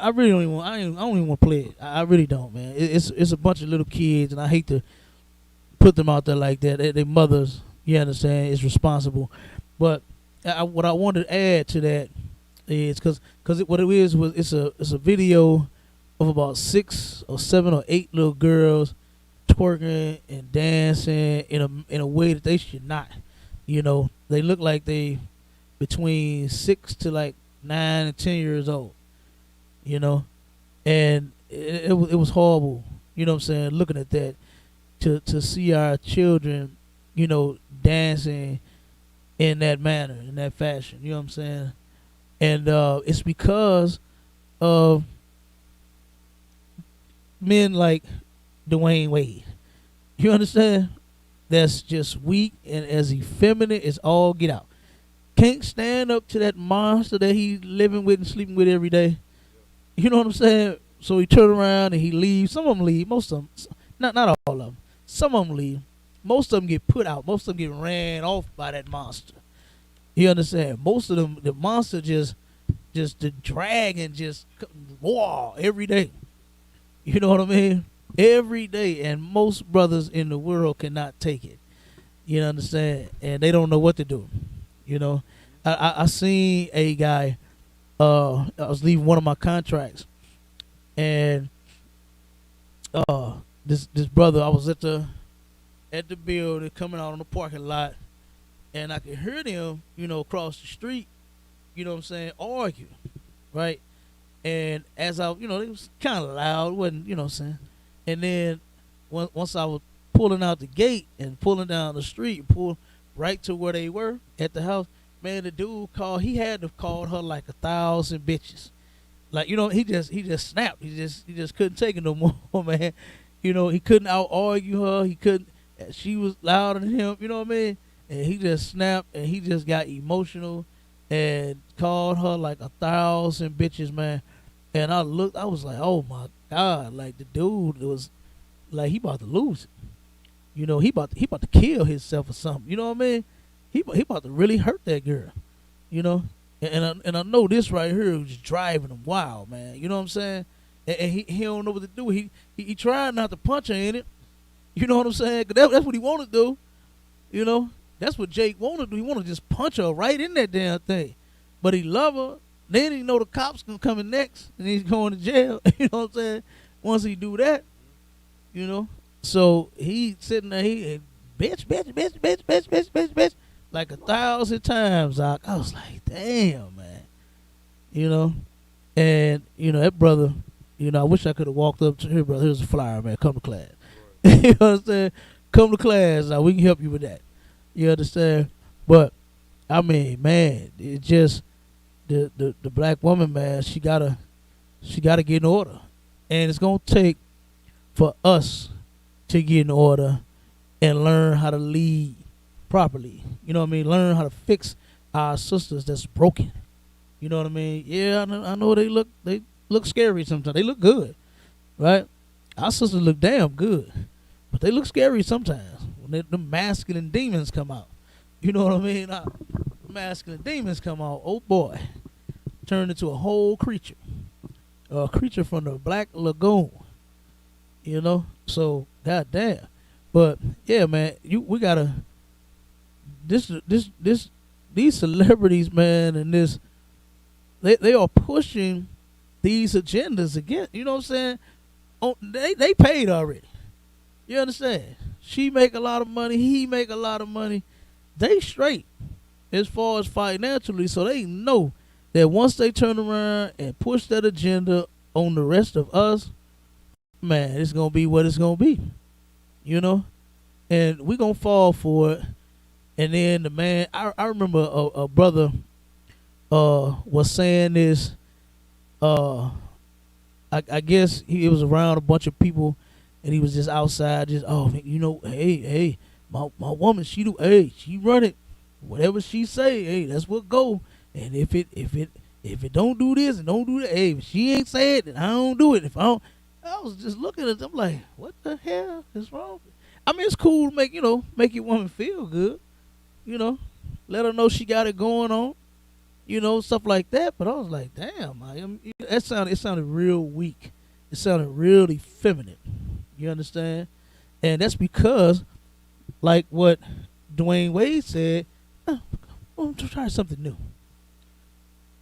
really don't even I don't even want to play it. I really don't, man. It's a bunch of little kids, and I hate to put them out there like that. Their mothers, you understand, is responsible. But what I wanted to add to that is because what it is was it's a video of about 6 or 7 or 8 little girls twerking and dancing in a way that they should not. You know, they look like they between 6 to like 9 and 10 years old. You know, and it was horrible. You know what I'm saying? Looking at that, to see our children, dancing in that manner, in that fashion. You know what I'm saying? And it's because of men like Dwayne Wade. You understand? That's just weak and as effeminate as all get out. Can't stand up to that monster that he's living with and sleeping with every day. You know what I'm saying? So he turn around and he leaves. Some of them leave. Most of them, not all of them. Some of them leave. Most of them get put out. Most of them get ran off by that monster. You understand? Most of them, the monster just the dragon just wow every day. You know what I mean? Every day, and most brothers in the world cannot take it. You understand? And they don't know what to do. I seen a guy. I was leaving one of my contracts, and this brother, I was at the building coming out on the parking lot, and I could hear them, across the street. You know what I'm saying? Argue, right? And as it was kind of loud, wasn't, what I'm saying? And then once I was pulling out the gate and pulling down the street, pull right to where they were at the house, man, the dude he had to call her like 1,000 bitches. Like, he just snapped. He just couldn't take it no more, man. He couldn't out argue her. He couldn't, she was louder than him, you know what I mean? And he just snapped and he just got emotional and called her like 1,000 bitches, man. And I looked, I was like, oh my God, like the dude was like he about to lose it. He about to kill himself or something. You know what I mean? He about to really hurt that girl. And I know this right here was driving him wild, man. You know what I'm saying? And he don't know what to do. He tried not to punch her in it. You know what I'm saying? 'Cause that's what he wanted to do. That's what Jake wanted to do. He wanted to just punch her right in that damn thing. But he love her. Then he know the cops gonna come in next, and he's going to jail. You know what I'm saying? Once he do that, So he sitting there, bitch, like 1,000 times. I was like, damn, man. And that brother. I wish I could have walked up to him, brother. Here's a flyer, man. Come to class. You know what I'm saying? Come to class. Now we can help you with that. You understand? But I mean, man, it just. The black woman, man, she gotta get in order, and it's gonna take for us to get in order and learn how to lead properly. You know what I mean? Learn how to fix our sisters that's broken. You know what I mean? Yeah, I know they look scary sometimes. They look good, right? Our sisters look damn good, but they look scary sometimes when the masculine demons come out. You know what I mean? Masculine demons come out. Oh boy. Turned into a whole creature. A creature from the Black Lagoon. So goddamn. But yeah, man, we gotta these celebrities, man, and they are pushing these agendas again. You know what I'm saying? They paid already. You understand? She make a lot of money, he make a lot of money. They straight as far as financially, so they know that once they turn around and push that agenda on the rest of us, man, it's going to be what it's going to be, and we going to fall for it. And then the man, I remember a brother was saying this, I guess he was around a bunch of people, and he was just outside, just, hey, my woman, she run it, whatever she say, hey, that's what go. And if it don't do this and don't do that, hey, if she ain't say it, then I don't do it. I was just looking at them like, what the hell is wrong? I mean, it's cool to make your woman feel good, let her know she got it going on, stuff like that. But I was like, damn, it sounded real weak. It sounded really feminine. You understand? And that's because, like what Dwayne Wade said, I'm going to try something new.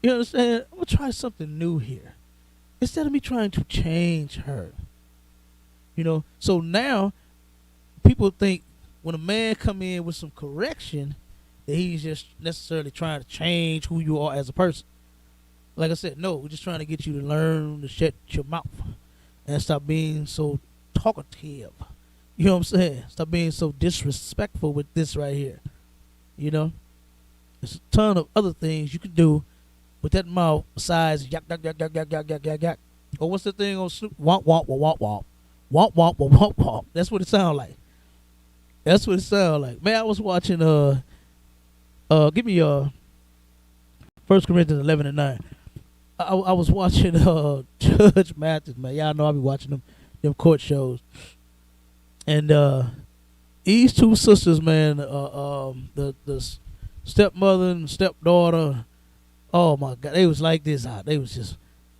You understand? I'm going to try something new here. Instead of me trying to change her. So now people think when a man come in with some correction that he's just necessarily trying to change who you are as a person. Like I said, no, we're just trying to get you to learn to shut your mouth and stop being so talkative. You know what I'm saying? Stop being so disrespectful with this right here. You know? There's a ton of other things you can do with that mouth besides yak, yak, yak, yak, yak, yak, yak, yak, yak. Or what's the thing on Snoop? Womp, womp, womp, womp. Womp, womp, womp, womp, womp. That's what it sounds like. That's what it sounds like. Man, I was watching, give me 1 Corinthians 11:9. I was watching Judge Mathis, man. Y'all know I be watching them court shows. And these two sisters, man, the stepmother and stepdaughter, oh my God, they was like this. They was just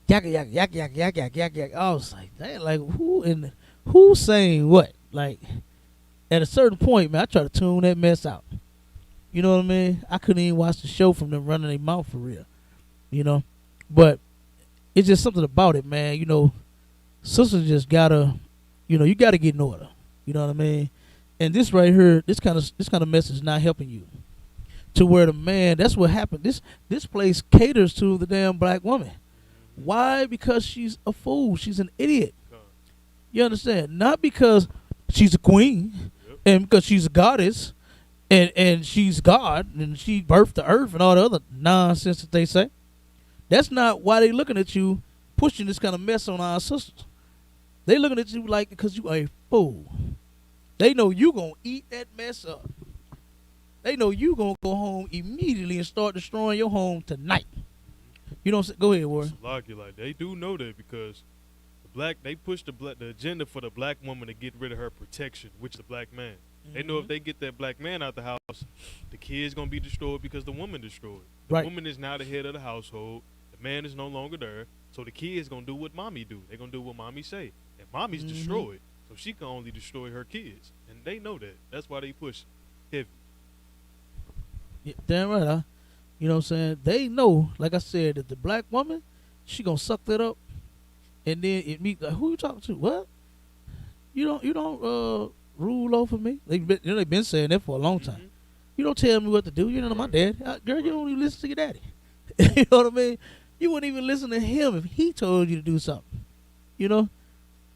yak yak yak yak yak yak yak yak. I was like, damn, like who's saying what? Like at a certain point, man, I try to tune that mess out. You know what I mean? I couldn't even watch the show from them running their mouth for real. You know? But it's just something about it, man. You know, sisters just gotta, you gotta get in order. You know what I mean? And this right here, this kind of mess is not helping you. To where the man, that's what happened. This place caters to the damn black woman. Why? Because she's a fool. She's an idiot. You understand? Not because she's a queen and because she's a goddess and she's God and she birthed the earth and all the other nonsense that they say. That's not why they looking at you pushing this kind of mess on our sisters. They looking at you like because you a fool. They know you going to eat that mess up. They know you going to go home immediately and start destroying your home tonight. You know, go ahead, Warren. Like they do know that because they push the agenda for the black woman to get rid of her protection, which is the black man. Mm-hmm. They know if they get that black man out the house, the kid's gonna be destroyed because the woman destroyed. The woman is now the head of the household. The man is no longer there, so the kid's gonna do what mommy do. They're gonna do what mommy say. And mommy's destroyed, so she can only destroy her kids, and they know that. That's why they push heavy. Yeah, damn right, huh? You know what I'm saying? They know, like I said, that the black woman, she gonna suck that up, and then it meet like, who you talking to? What? You don't rule over me. They've been saying that for a long time. You don't tell me what to do. You're not my dad. Girl, you don't even listen to your daddy. You know what I mean? You wouldn't even listen to him if he told you to do something. You know?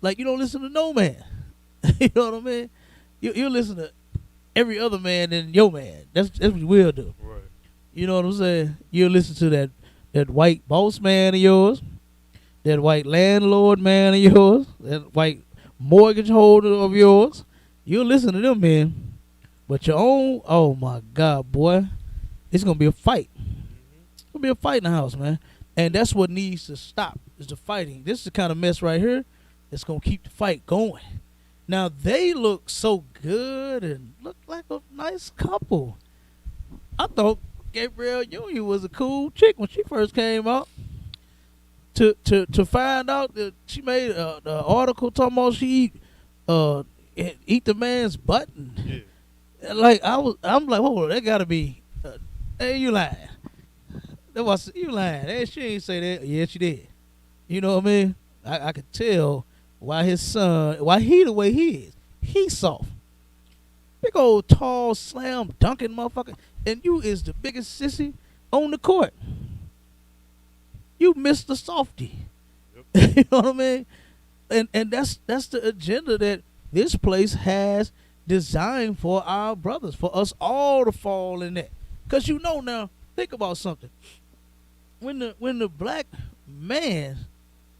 Like, you don't listen to no man. You know what I mean? You listen to every other man than your man. That's what you will do. Right. You know what I'm saying? You'll listen to that white boss man of yours, that white landlord man of yours, that white mortgage holder of yours. You'll listen to them, man. But your own, oh my God, boy, it's going to be a fight. It's going to be a fight in the house, man. And that's what needs to stop, is the fighting. This is the kind of mess right here that's going to keep the fight going. Now, they look so good and look like a nice couple. I thought Gabrielle Union was a cool chick when she first came out. To find out that she made the article talking about she eat the man's butt. Yeah. Like I'm like, whoa, that gotta be. Hey, you lying? That was you lying. Hey, she ain't say that. Yeah, she did. You know what I mean? I could tell why his son, why he the way he is. He's soft. Big old tall slam dunking motherfucker, and you is the biggest sissy on the court. You Mr. Softy. Yep. You know what I mean? And that's the agenda that this place has designed for our brothers, for us all to fall in that. Because now, think about something. When the black man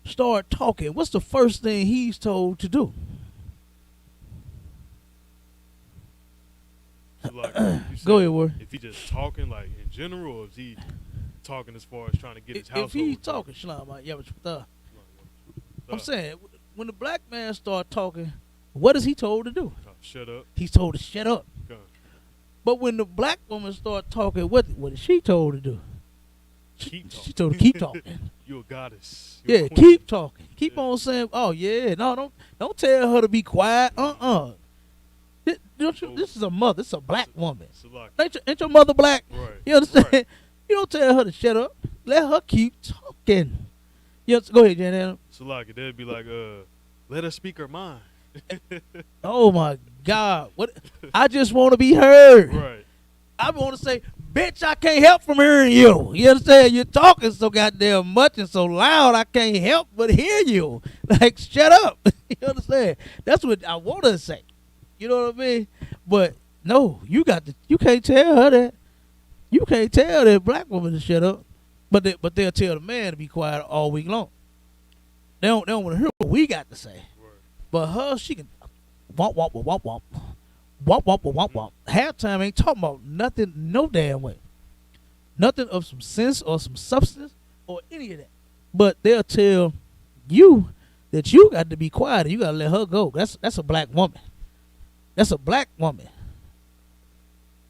start talking, what's the first thing he's told to do? Like, go ahead, Ward. If he just talking like in general, or is he talking as far as trying to get his household? If he's talking, I'm saying, when the black man start talking, what is he told to do? Shut up. He's told to shut up. Okay. But when the black woman start talking, what is she told to do? Keep talking. She told to keep talking. You're a goddess. You're a keep talking. Keep on saying, oh yeah, no, don't tell her to be quiet. This is a mother. This is a black woman. Ain't your mother black? Right. You understand? Right. You don't tell her to shut up. Let her keep talking. Go ahead, Jan Adam. So like they'd be like, let her speak her mind. Oh my God! What? I just want to be heard. Right. I want to say, bitch, I can't help from hearing you. You understand? You're talking so goddamn much and so loud, I can't help but hear you. Like, shut up. You understand? That's what I want to say. You know what I mean? But no, you can't tell her that. You can't tell that black woman to shut up. But they'll tell the man to be quiet all week long. They don't want to hear what we got to say. Right. But her, she can womp womp womp womp womp womp womp womp. Halftime ain't talking about nothing, no damn way. Nothing of some sense or some substance or any of that. But they'll tell you that you got to be quiet and you got to let her go. That's a black woman. That's a black woman.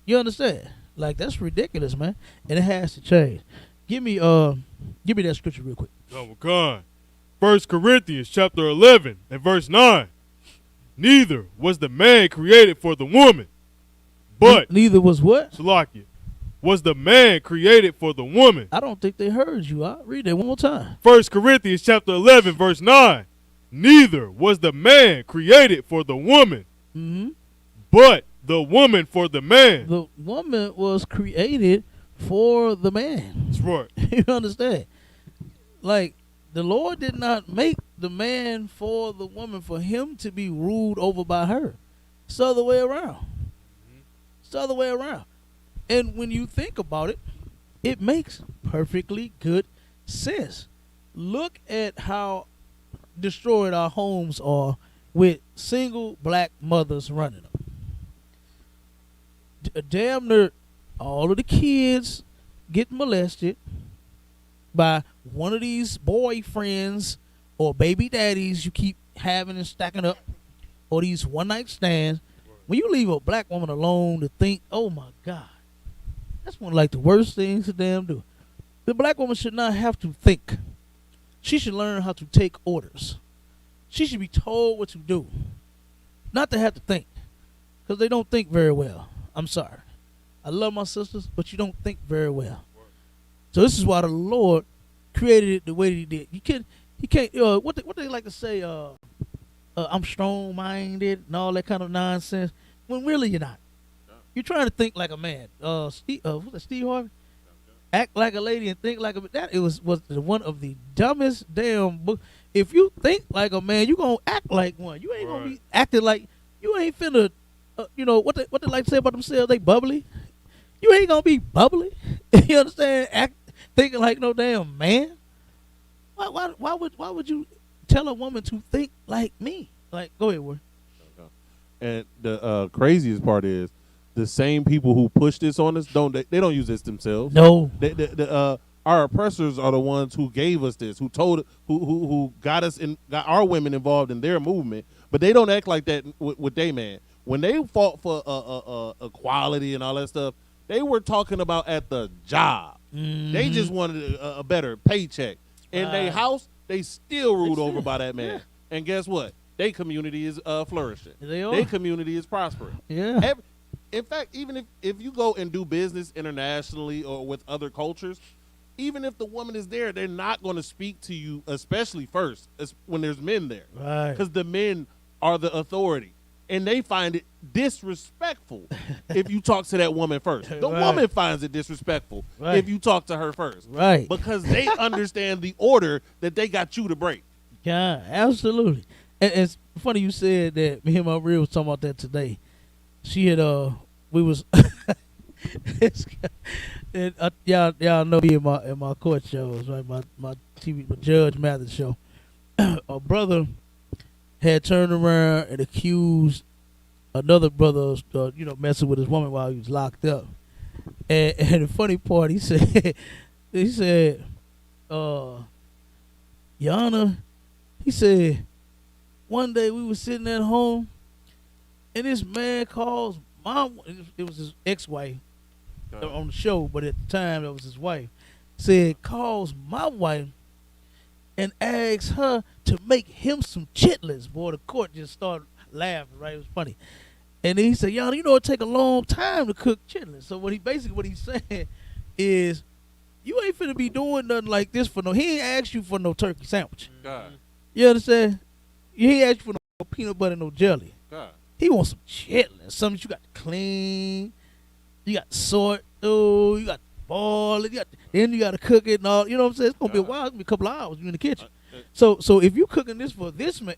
You understand? Like, that's ridiculous, man. And it has to change. Give me that scripture real quick. Oh, God. 1 Corinthians chapter 11 and verse 9. Neither was the man created for the woman, but neither was what? Salakia, was the man created for the woman. I don't think they heard you. I'll read that one more time. 1 Corinthians chapter 11 verse 9. Neither was the man created for the woman, but the woman for the man. The woman was created for the man. That's right. You understand? Like, the Lord did not make the man for the woman for him to be ruled over by her. It's the other way around. It's the other way around. And when you think about it, it makes perfectly good sense. Look at how destroyed our homes are with single black mothers running them. Damn near all of the kids get molested by one of these boyfriends or baby daddies you keep having and stacking up, or these one-night stands. When you leave a black woman alone to think, oh my God, that's one of like the worst things to damn do. The black woman should not have to think. She should learn how to take orders. She should be told what to do, not to have to think, because they don't think very well. I'm sorry. I love my sisters, but you don't think very well. So this is why the Lord created it the way that He did. You can't. What they like to say? I'm strong-minded and all that kind of nonsense. When really you're not. You're trying to think like a man. Steve Harvey? Act like a lady and think like a man. That was one of the dumbest damn books. If you think like a man, you gonna act like one. You ain't gonna be acting like you ain't finna. What they like to say about themselves? They bubbly. You ain't gonna be bubbly. You understand? Thinking like no damn man. Why would you tell a woman to think like me? Like, go ahead, Warren. And the craziest part is the same people who push this on us they don't use this themselves. No. Our oppressors are the ones who gave us this, who got our women involved in their movement, but they don't act like that with they man. When they fought for equality and all that stuff, they were talking about at the job. Mm-hmm. They just wanted a better paycheck. In their house, they still ruled over by that man. Yeah. And guess what? Their community is flourishing. Their community is prospering. Yeah. In fact, even if you go and do business internationally or with other cultures, even if the woman is there, they're not going to speak to you, especially first, when there's men there. Right. Because the men are the authority. And they find it disrespectful if you talk to that woman first. The woman finds it disrespectful if you talk to her first. Right. Because they understand the order that they got you to break. Yeah, absolutely. And it's funny you said that. Me and my real was talking about that today. She had we was and, y'all know me in my court shows, right? My TV, my Judge Mathis show. A brother had turned around and accused another brother of messing with his woman while he was locked up. And the funny part, he said, Yana, he said, one day we was sitting at home and this man calls it was his ex-wife on the show, but at the time that was his wife, said calls my wife and asks her to make him some chitlins. Boy, the court just started laughing, right? It was funny. And then he said, y'all, it take a long time to cook chitlins. So what he's saying is, you ain't finna be doing nothing like this he ain't asked you for no turkey sandwich. God. You understand? He ain't asked you for no peanut butter, no jelly. God. He wants some chitlins, something you got to clean. You got to sort through, you got to boil it, then you got to cook it and all. You know what I'm saying? It's going to be a while. It's going to be a couple of hours. You're in the kitchen. So if you cooking this for this man,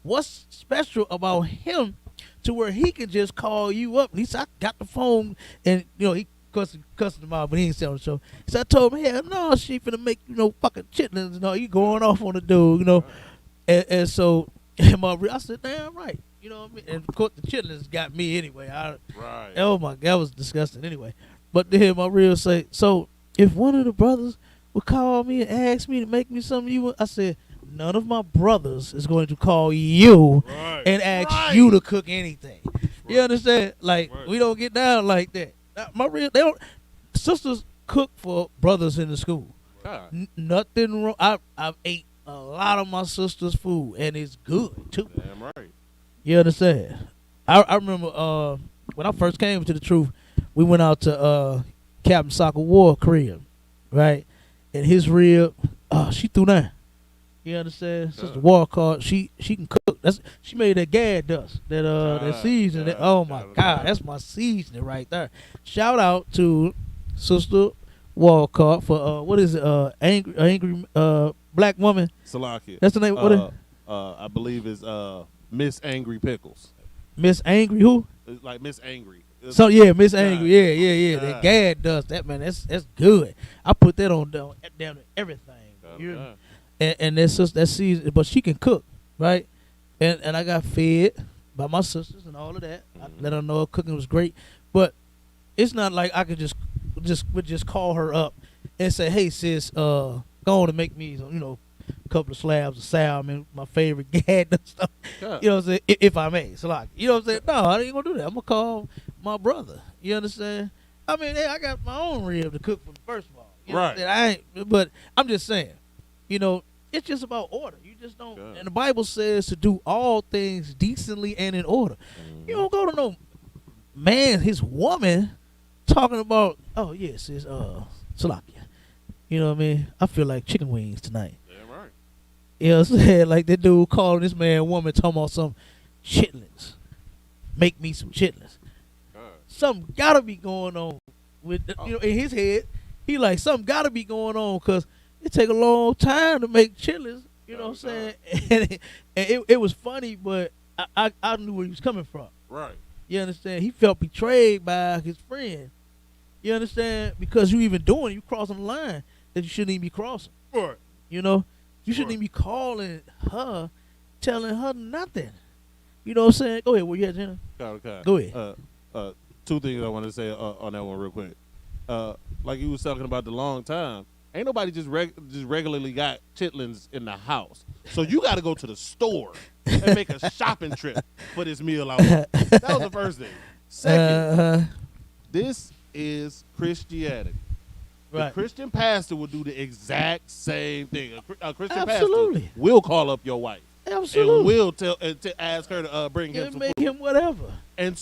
what's special about him to where he can just call you up. At least I got the phone, and he cussed him out, but he ain't say on the show. So I told him, hell no, she finna make fucking chitlins. You going off on the dude, and so I said, damn right. You know what I mean? And of course the chitlins got me anyway. Right. Oh my God, that was disgusting anyway. But then my real say, so if one of the brothers would call me and ask me to make me something I said, none of my brothers is going to call you and ask you to cook anything. You understand? Like we don't get down like that. They don't. Sisters cook for brothers in the school. Nothing wrong. I've ate a lot of my sister's food and it's good too. Damn right. You understand? I remember when I first came to the truth, we went out to Captain Soccer War crib, right? And his rib, she threw down. You understand? Sister Walcott, she can cook. She made that gad dust, that seasoning. Oh my God, that's my seasoning right there. Shout out to Sister Walcott for what is it? Angry black woman. Salakia. That's the name. I believe is Miss Angry Pickles. Miss Angry who? It's like Miss Angry. So yeah, Miss Angry. Yeah. That gad dust. That man, that's good. I put that on down to everything. And that's just that season, but she can cook, right? And I got fed by my sisters and all of that. I let her know her cooking was great, but it's not like I could just call her up and say, "Hey sis, go on and make me a couple of slabs of salmon, my favorite gad and stuff." Yeah. You know what I'm saying? If I may, so like, you know what I'm saying? No, I ain't gonna do that. I'm gonna call my brother. You understand? I mean, hey, I got my own rib to cook for the first of all. You know what I'm saying? But I'm just saying. It's just about order. You just don't. Yeah. And the Bible says to do all things decently and in order. You don't go to no man, his woman, talking about, oh yes, it's Salakia. You know what I mean? I feel like chicken wings tonight. Yeah, right. You know what I'm saying? Like that dude calling this man woman talking about some chitlins. Make me some chitlins. Something gotta be going on with in his head. He like something gotta be going on because it take a long time to make chitlins, you know what I'm saying? And it was funny, but I knew where he was coming from. Right. You understand? He felt betrayed by his friend. You understand? Because you crossing the line that you shouldn't even be crossing. Right. You shouldn't even be calling her, telling her nothing. You know what I'm saying? Go ahead. What you had, Jenna? Okay. Go ahead. Two things I want to say on that one real quick. Like you was talking about the long time. Ain't nobody just regularly got chitlins in the house. So you got to go to the store and make a shopping trip for this meal out there. That was the first thing. Second, this is Christianity. Right. The Christian pastor will do the exact same thing. A Christian pastor will call up your wife. Absolutely. And will to ask her to bring him some make food. Him whatever. And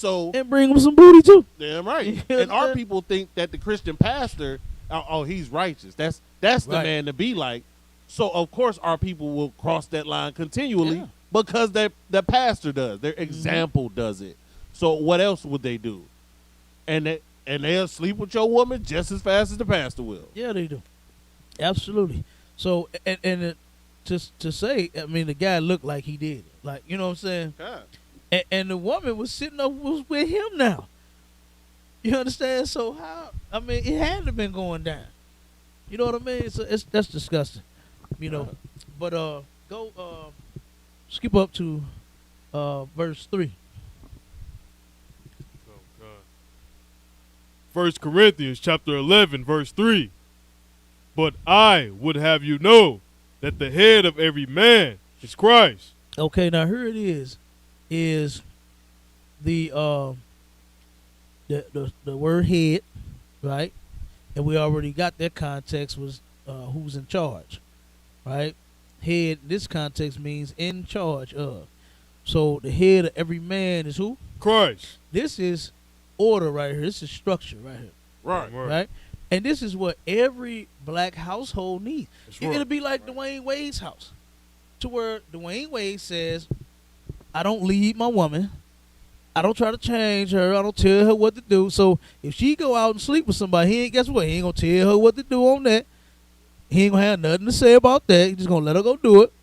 bring him some booty too. Damn right. And our people think that the Christian pastor, he's righteous. That's the man to be like. So of course our people will cross that line continually because the pastor does. Their example does it. So what else would they do? And they'll sleep with your woman just as fast as the pastor will. Yeah, they do. Absolutely. So and just to say, I mean, the guy looked like he did it. Like, you know what I'm saying? Yeah. And the woman was was with him now. You understand? So how? I mean, it had to have been going down. You know what I mean? So that's disgusting. But go skip up to verse 3. Oh God. 1 Corinthians chapter 11, verse 3. But I would have you know that the head of every man is Christ. Okay, now here it is the word head, right? And we already got that context was who's in charge, right? Head, this context means in charge of. So the head of every man is who? Christ. This is order right here. This is structure right here. Right? And this is what every black household needs. It'll be like Dwayne Wade's house, to where Dwayne Wade says, I don't lead my woman. I don't try to change her. I don't tell her what to do. So if she go out and sleep with somebody, guess what? He ain't going to tell her what to do on that. He ain't going to have nothing to say about that. He's just going to let her go do it.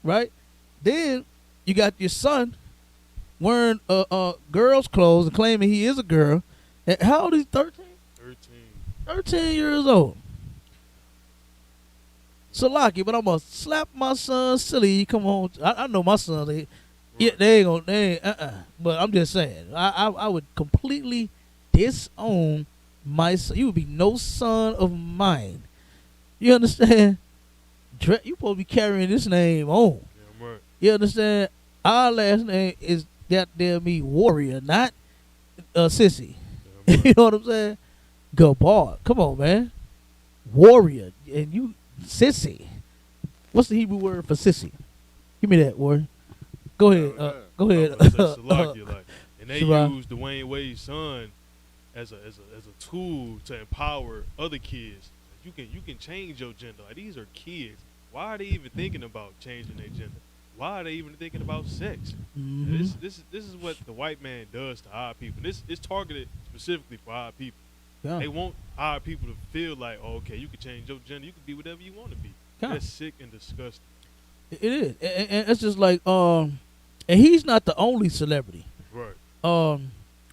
Right? Then you got your son. wearing girls' clothes and claiming he is a girl. And how old is he? 13? 13 years old. Salaki, but I'm gonna slap my son silly. Come on, I know my son. They ain't. But I'm just saying, I would completely disown my son. You would be no son of mine. You understand? You supposed to be carrying this name on. Yeah, right. You understand? Our last name is goddamn me Warrior, not Sissy. Yeah, right. You know what I'm saying? Gabar. Come on, man. Warrior. And you Sissy. What's the Hebrew word for sissy? Give me that word. Go ahead. Go ahead. And they Shabbat. use Dwayne Wade's son as a tool to empower other kids. You can change your gender. Like, these are kids. Why are they even thinking about changing their gender? Why are they even thinking about sex? Mm-hmm. This is what the white man does to our people. It's targeted specifically for our people. Yeah. They want our people to feel like, oh, okay, you can change your gender. You can be whatever you want to be. Yeah. That's sick and disgusting. It is. And it's just like, and he's not the only celebrity. Right.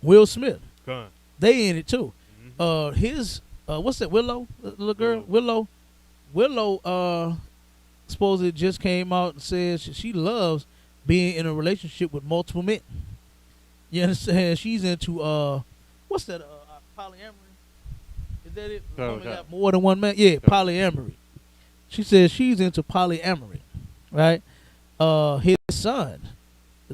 Will Smith. Con. They in it too. Mm-hmm. His what's that? Willow, the little girl. Willow. Supposedly just came out and said she loves being in a relationship with multiple men. You understand? She's into what's that? Polyamory. Is that it? The woman got more than one man. Yeah, polyamory. She says she's into polyamory, right? His son,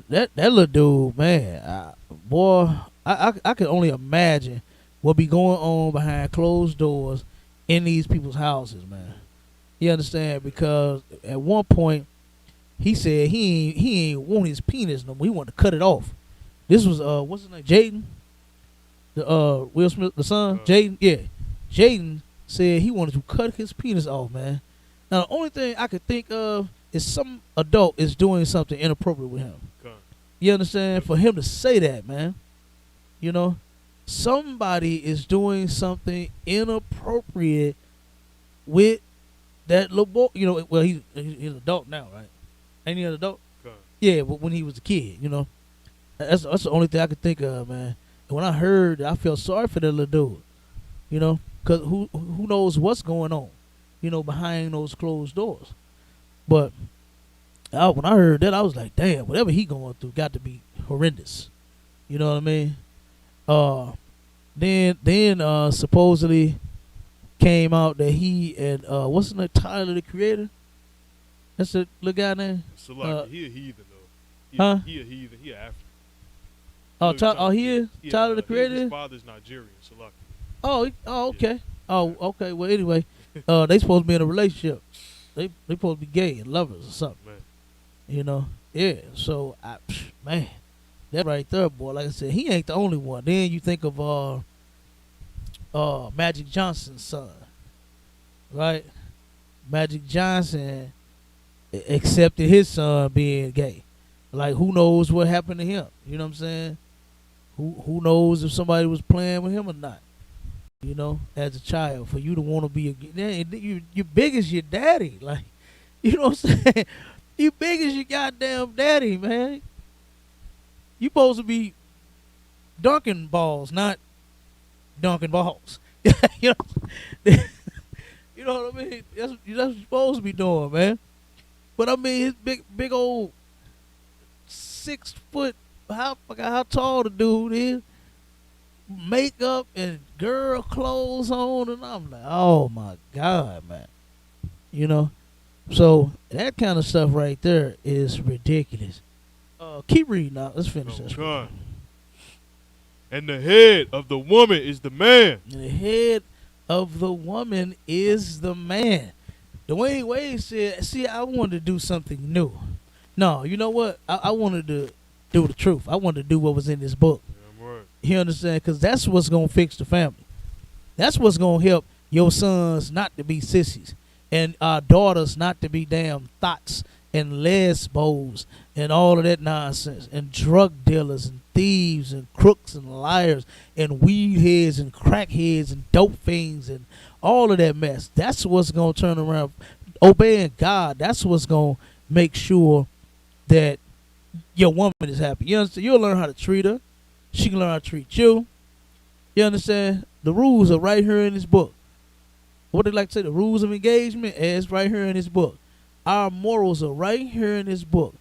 that little dude, man, boy, I can only imagine what be going on behind closed doors in these people's houses, man. You understand? Because at one point he said he ain't want his penis no more. He wanted to cut it off. This was what's his name? Jaden, the Will Smith, the son, Jaden. Yeah, Jaden said he wanted to cut his penis off, man. Now the only thing I could think of is some adult is doing something inappropriate with him. You understand? For him to say that, man, you know, somebody is doing something inappropriate with that little boy. You know, well, he's an adult now, right? Ain't he an adult? Yeah, but when he was a kid, you know, that's the only thing I could think of, man. And when I heard that, I felt sorry for that little dude, you know, because who knows what's going on, you know, behind those closed doors. But when I heard that, I was like, damn, whatever he going through got to be horrendous. You know what I mean? Then supposedly came out that he and what's his name, Tyler, the Creator? That's the little guy name? So like, he a heathen though. He a heathen. He a African. He is? Tyler, the Creator? His father's Nigerian, so like. Oh, okay. Yeah. Okay. Well, anyway, they supposed to be in a relationship. They supposed to be gay and lovers or something. Man. You know? Yeah. So, man, that right there, boy. Like I said, he ain't the only one. Then you think of Magic Johnson's son, right? Magic Johnson accepted his son being gay. Like, who knows what happened to him? You know what I'm saying? Who knows if somebody was playing with him or not? You know, as a child, for you to want to be you big as your daddy, like, you know what I'm saying? You big as your goddamn daddy, man. You supposed to be dunking balls, not dunking balls. You know, you know what I mean? That's what you're supposed to be doing, man. But I mean, his big old 6 foot. I forgot how tall the dude is. Makeup and girl clothes on, and I'm like, oh my God, man. You know, so that kind of stuff right there is ridiculous. Keep reading now. Let's finish this. And the head of the woman is the man. The head of the woman is the man. Dwayne Wade said, see, I wanted to do something new. No, you know what? I wanted to do the truth. I wanted to do what was in this book. Yeah, right. You understand? Because that's what's going to fix the family. That's what's going to help your sons not to be sissies and our daughters not to be damn thoughts and lesbos and all of that nonsense and drug dealers and thieves and crooks and liars and weed heads and crack heads and dope fiends and all of that mess. That's what's going to turn around. Obeying God, that's what's going to make sure that your woman is happy. You understand? You'll learn how to treat her. She can learn how to treat you. You understand? The rules are right here in this book. What they like to say, the rules of engagement is right here in this book. Our morals are right here in this book.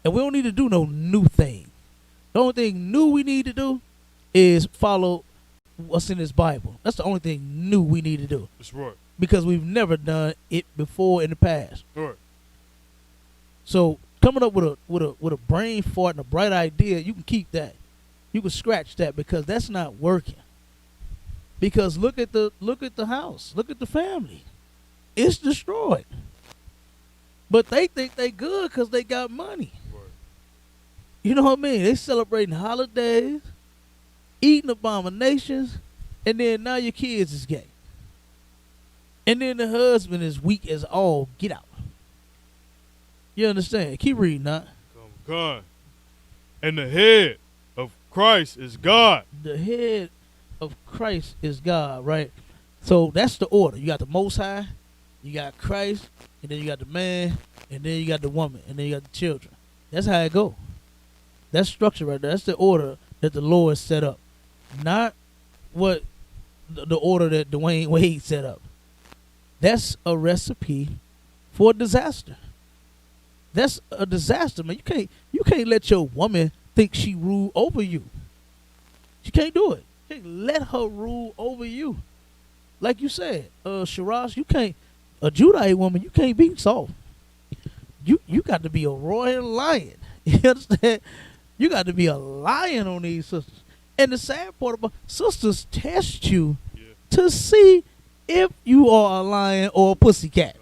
And we don't need to do no new thing. The only thing new we need to do is follow what's in this Bible. That's the only thing new we need to do. That's right. Because we've never done it before in the past. Right. So coming up with a brain fart and a bright idea, you can keep that. You can scratch that because that's not working. Because look at the house, look at the family. It's destroyed. But they think they good because they got money. Right. You know what I mean? They celebrating holidays, eating abominations, and then now your kids is gay. And then the husband is weak as all get out. You understand? Keep reading that. God. And the head of Christ is God. The head of Christ is God, right? So that's the order. You got the Most High, you got Christ, and then you got the man, and then you got the woman, and then you got the children. That's how it go. That's structure right there. That's the order that the Lord set up. Not what the order that Dwayne Wade set up. That's a recipe for disaster. That's a disaster, man. You can't let your woman think she rule over you. You can't do it. You can't let her rule over you. Like you said, Shiraz, you can't, a Judite woman, you can't be soft. You got to be a royal lion. You understand? You got to be a lion on these sisters. And the sad part about sisters test you to see if you are a lion or a pussycat.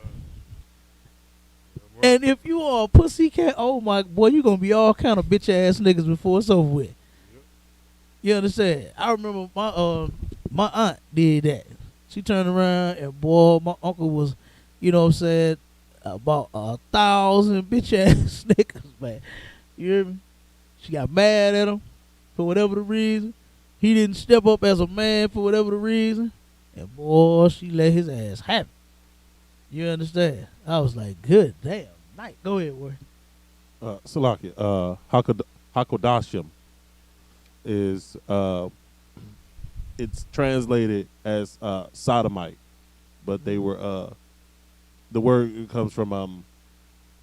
And if you are a pussycat, oh my boy, you're gonna be all kind of bitch ass niggas before it's over with. You understand? I remember my aunt did that. She turned around and boy, my uncle was, you know what I'm saying, about 1,000 bitch ass niggas, man. You hear me? She got mad at him for whatever the reason. He didn't step up as a man for whatever the reason. And boy, she let his ass have it. You understand? I was like, good damn night. Go ahead, Warren. Salakia, Hakodashim is it's translated as sodomite, but they were the word comes from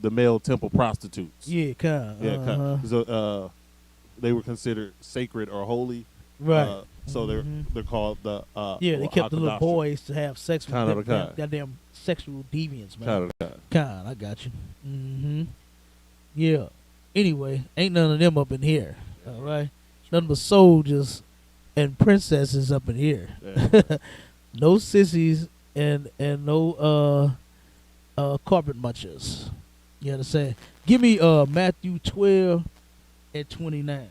the male temple prostitutes. Yeah, kind. Yeah, so they were considered sacred or holy. Right. So they're called the they kept the little Hakodashim. boys to have sex with Kind of them, the kind. goddamn sexual deviants, man. Kind of the kind. Kind, I got you. Yeah. Anyway, ain't none of them up in here. All right. None but soldiers and princesses up in here. Yeah. No sissies and no carpet munchers. You understand? Give me Matthew 12 and 29.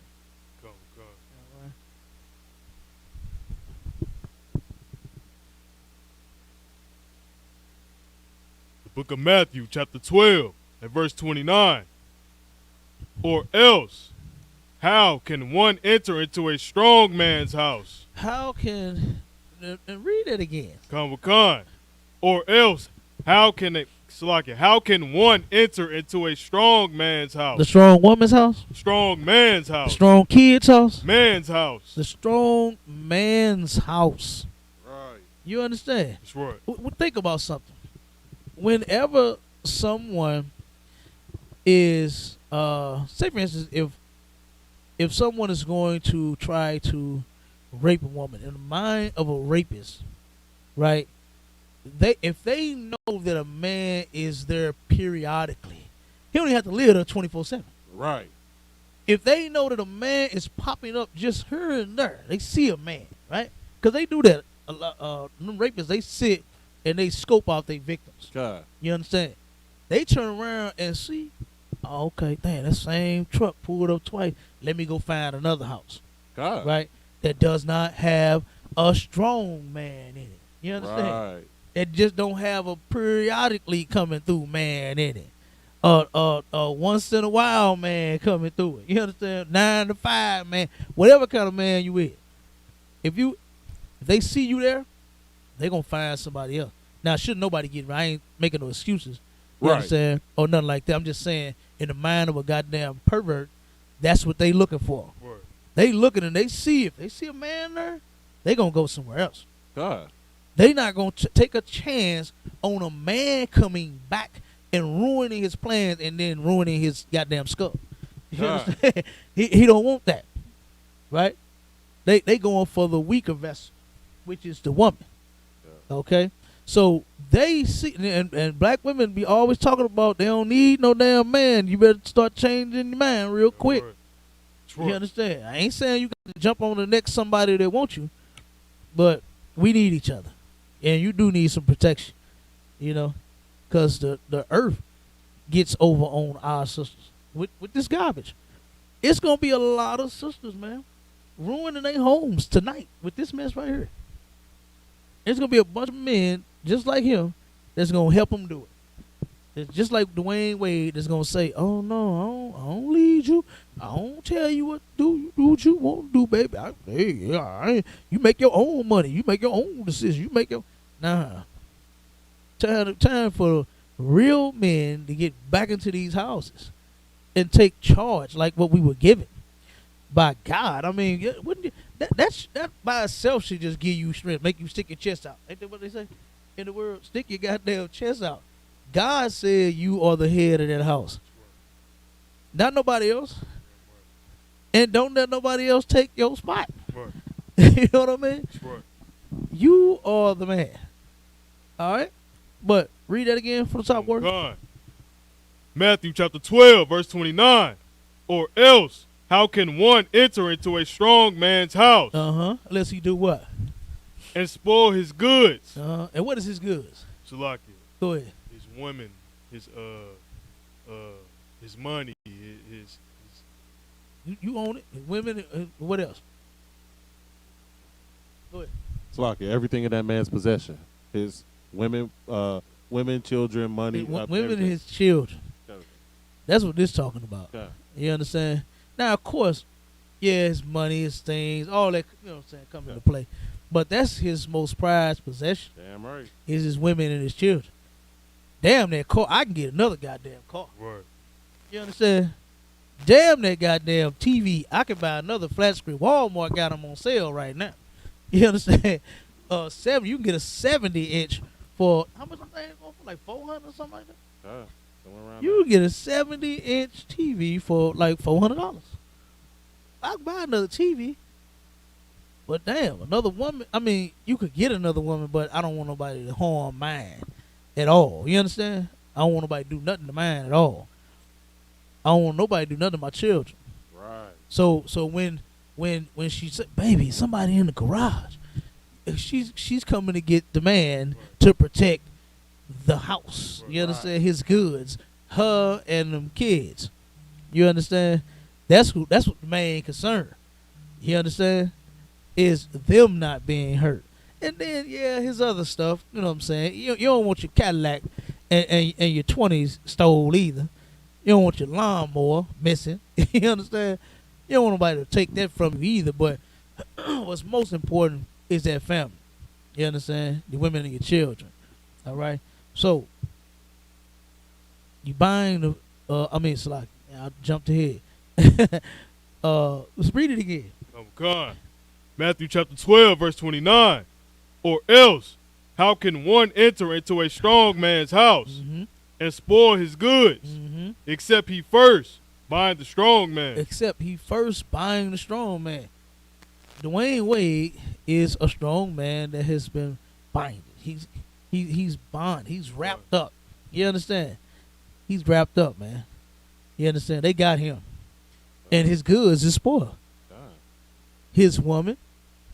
Book of Matthew, chapter 12, and verse 29. Or else, how can one enter into a strong man's house? How can, and read it again. Convocan. Or else, how can one enter into a strong man's house? The strong woman's house? Strong man's house. The strong kid's house? Man's house. The strong man's house. Right. You understand? That's right. Think about something. Whenever someone is, say for instance, if someone is going to try to rape a woman, in the mind of a rapist, right? If they know that a man is there periodically, he don't even have to live there 24/7. Right. If they know that a man is popping up just here and there, they see a man, right? Because they do that. A lot, them rapists, they sit and they scope out their victims. God. You understand? They turn around and see, oh, okay, damn, that same truck pulled up twice. Let me go find another house. God. Right? That does not have a strong man in it. You understand? Right. That just don't have a periodically coming through man in it. Once in a while man coming through it. You understand? 9 to 5 man. Whatever kind of man you is. If they see you there, they gonna find somebody else. Now, shouldn't nobody get, I ain't making no excuses. You Right. understand? Or nothing like that. I'm just saying, in the mind of a goddamn pervert, that's what they looking for. Word. They looking and they see, if they see a man there, they gonna go somewhere else. God. They not gonna take a chance on a man coming back and ruining his plans and then ruining his goddamn skull. You understand? He don't want that, right? They going for the weaker vessel, which is the woman. Yeah. Okay, so they see, and black women be always talking about they don't need no damn man. You better start changing your mind real quick. You understand? I ain't saying you got to jump on the next somebody that wants you, but we need each other, and you do need some protection, you know, because the earth gets over on our sisters with this garbage. It's gonna be a lot of sisters, man, ruining their homes tonight with this mess right here. It's gonna be a bunch of men just like him that's gonna help him do it. It's just like Dwayne Wade that's gonna say, "Oh no, I don't lead you. I don't tell you what to do. You do what you want to do, baby. You make your own money. You make your own decisions. You make your time for real men to get back into these houses and take charge like what we were given by God. I mean, wouldn't you, that by itself should just give you strength, make you stick your chest out. Ain't that what they say in the world? Stick your goddamn chest out. God said you are the head of that house, not nobody else. And don't let nobody else take your spot. Right. You know what I mean? Right. You are the man. All right? But read that again for the top word. God. Matthew chapter 12, verse 29. Or else, how can one enter into a strong man's house? Unless he do what? And spoil his goods. And what is his goods? Shalakia. Go ahead. His women, his money, his you own it. Women, what else? Go ahead. Shalakia, everything in that man's possession. His women, children, money. Women and his children. That's what this talking about. Yeah. You understand? Now, of course, yeah, his money, his things, all that, you know what I'm saying, come into play. But that's his most prized possession. Damn right. Is his women and his children. Damn that car. I can get another goddamn car. Word. You understand? Damn that goddamn TV. I can buy another flat screen. Walmart got them on sale right now. You understand? You can get a 70-inch for, how much I'm saying going for? Like 400 or something like that? You get a 70-inch TV for like $400. I can buy another TV. But damn, another woman, I mean, you could get another woman, but I don't want nobody to harm mine at all. You understand? I don't want nobody to do nothing to mine at all. I don't want nobody to do nothing to my children. Right. So when she said, baby, somebody in the garage, she's coming to get the man to protect the house. You understand? His goods, her and them kids. You understand? That's what the main concern. You understand? Is them not being hurt. And then, yeah, his other stuff, you know what I'm saying? You don't want your Cadillac and your 20s stole either. You don't want your lawnmower missing. You understand? You don't want nobody to take that from you either. But what's most important is that family. You understand? The women and your children. All right? So, you buying the, it's like, I jumped ahead. Let's read it again. Oh, God. Matthew chapter 12, verse 29. Or else, how can one enter into a strong man's house and spoil his goods, except he first bind the strong man? Except he first bind the strong man. Dwayne Wade is a strong man that has been binded. He's bond. He's wrapped up. You understand? He's wrapped up, man. You understand? They got him. And his goods is spoiled. His woman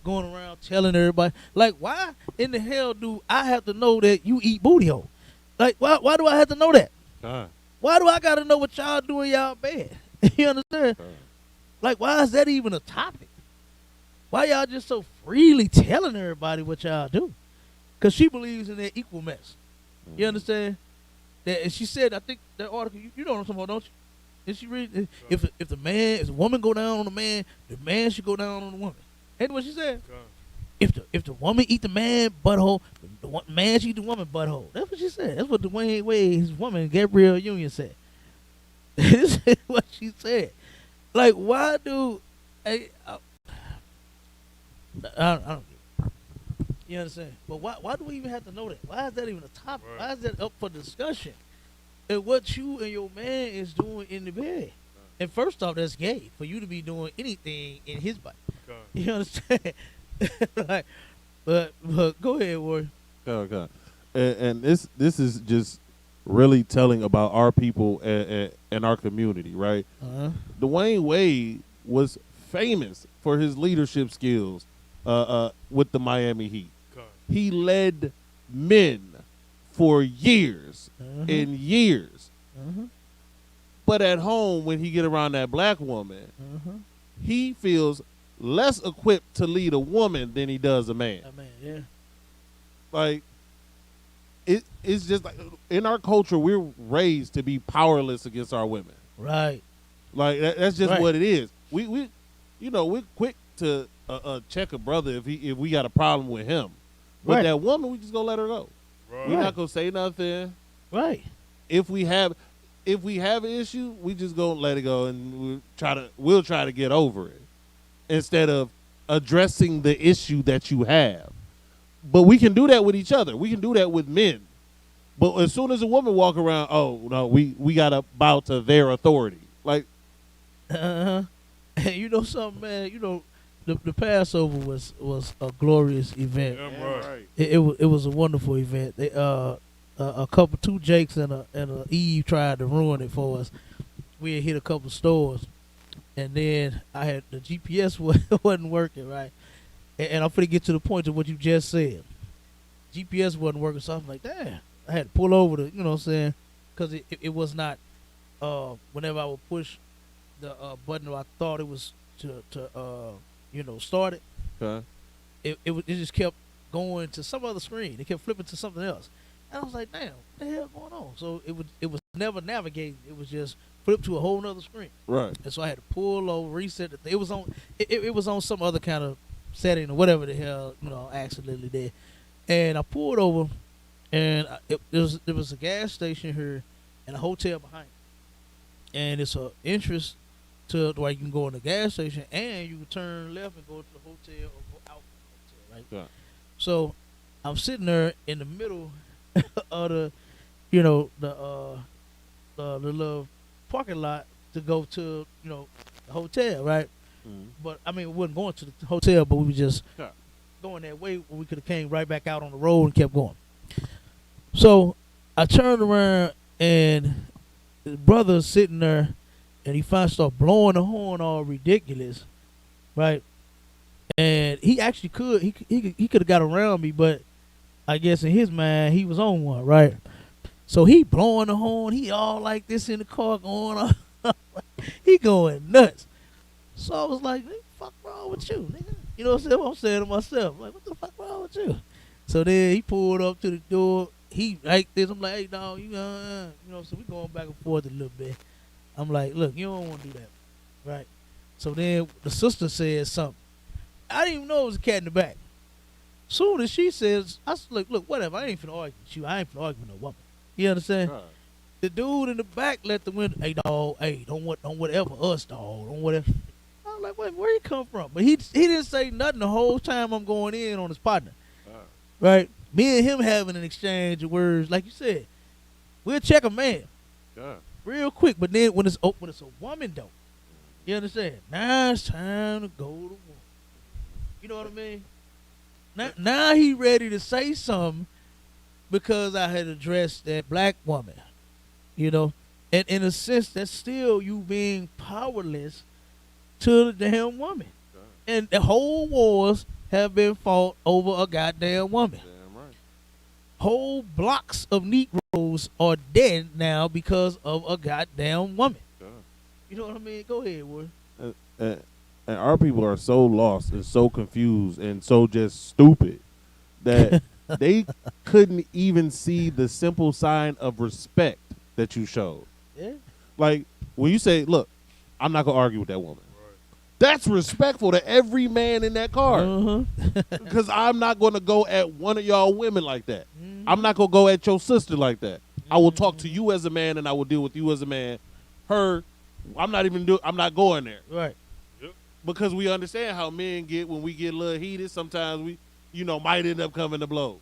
going around telling everybody, like, why in the hell do I have to know that you eat booty hole? Like, why do I have to know that? Why do I got to know what y'all do in y'all bed? You understand? Like, why is that even a topic? Why y'all just so freely telling everybody what y'all do? Because she believes in that equal mess. You understand? That, and she said, I think that article, you know what I'm talking about, don't you? Did she read? If the woman go down on the man should go down on the woman. Ain't what she said? If the woman eat the man butthole, the man should eat the woman butthole. That's what she said. That's what Dwayne Wade, his woman, Gabrielle Union said. This is what she said. Like, why do I don't you understand? But why do we even have to know that? Why is that even a topic? Right. Why is that up for discussion? And what you and your man is doing in the bed. And first off, that's gay for you to be doing anything in his body. Okay. You understand? Like, but go ahead, Warren. Okay. And this is just really telling about our people and our community, right? Dwayne Wade was famous for his leadership skills with the Miami Heat. Okay. He led men for years and years. But at home, when he get around that black woman, he feels less equipped to lead a woman than he does a man. A man, yeah. Like, it's just like in our culture, we're raised to be powerless against our women. Right. Like that's just Right. what it is. We we're quick to check a brother if we got a problem with him, but Right. that woman, we just gonna let her go. Right. We're not gonna say nothing. Right. If we have an issue, we just gonna let it go, and we'll try to get over it instead of addressing the issue that you have. But we can do that with each other. We can do that with men. But as soon as a woman walk around, oh no, we gotta bow to their authority. Like, And you know something, man. You know, the Passover was a glorious event. Damn right. It was a wonderful event. They two Jakes and a Eve tried to ruin it for us. We had hit a couple stores, and then I had the GPS wasn't working right, and I'm finna get to the point of what you just said. GPS wasn't working, so I was like, damn. I had to pull over you know what I'm saying, because it was not. Whenever I would push the button, I thought it was to start it. okay. It just kept going to some other screen. It kept flipping to something else. And I was like, damn, what the hell going on? So it was never navigating. It was just flipped to a whole nother screen. Right. And so I had to pull over, reset it. It was on some other kind of setting or whatever the hell, I accidentally did. And I pulled over, and there was a gas station here and a hotel behind it. And it's an entrance to where you can go in the gas station, and you can turn left and go to the hotel or go out the hotel, right? Yeah. So I'm sitting there in the middle of the little parking lot to go to the hotel, right? But I mean, we wasn't going to the hotel, but we were just going that way where we could have came right back out on the road and kept going. So I turned around, and the brother's sitting there, and he finally started blowing the horn all ridiculous, right? And he actually he could have got around me, but I guess in his mind he was on one, right? So he blowing the horn, he all like this in the car going on, he going nuts. So I was like, "What the fuck wrong with you, nigga?" You know what I'm saying? I'm saying to myself, like, "What the fuck wrong with you?" So then he pulled up to the door. He like this. I'm like, "Hey, dog, so we going back and forth a little bit." I'm like, "Look, you don't want to do that, right?" So then the sister said something. I didn't even know it was a cat in the back. Soon as she says, I said, look, whatever. I ain't finna argue with you. I ain't finna argue with no woman. You understand? Right. The dude in the back let the window. Hey, dog. Hey, don't whatever us, dog. Don't whatever. I was like, wait, where he come from? But he didn't say nothing the whole time I'm going in on his partner. Right? Me and him having an exchange of words, like you said. We'll check a man real quick, but then when it's a woman, though, you understand? Now it's time to go to war. You know what I mean? Now he ready to say something because I had addressed that black woman, and in a sense, that's still you being powerless to the damn woman. And the whole wars have been fought over a goddamn woman. Damn right. Whole blocks of Negroes are dead now because of a goddamn woman. You know what I mean? Go ahead, Warren. And our people are so lost and so confused and so just stupid that they couldn't even see the simple sign of respect that you showed. Yeah. Like when you say, "Look, I'm not gonna argue with that woman." That's respectful to every man in that car. Because I'm not going to go at one of y'all women like that. I'm not going to go at your sister like that. I will talk to you as a man, and I will deal with you as a man. her, I'm not going there. Right. Because we understand how men get when we get a little heated. Sometimes we, might end up coming to blows.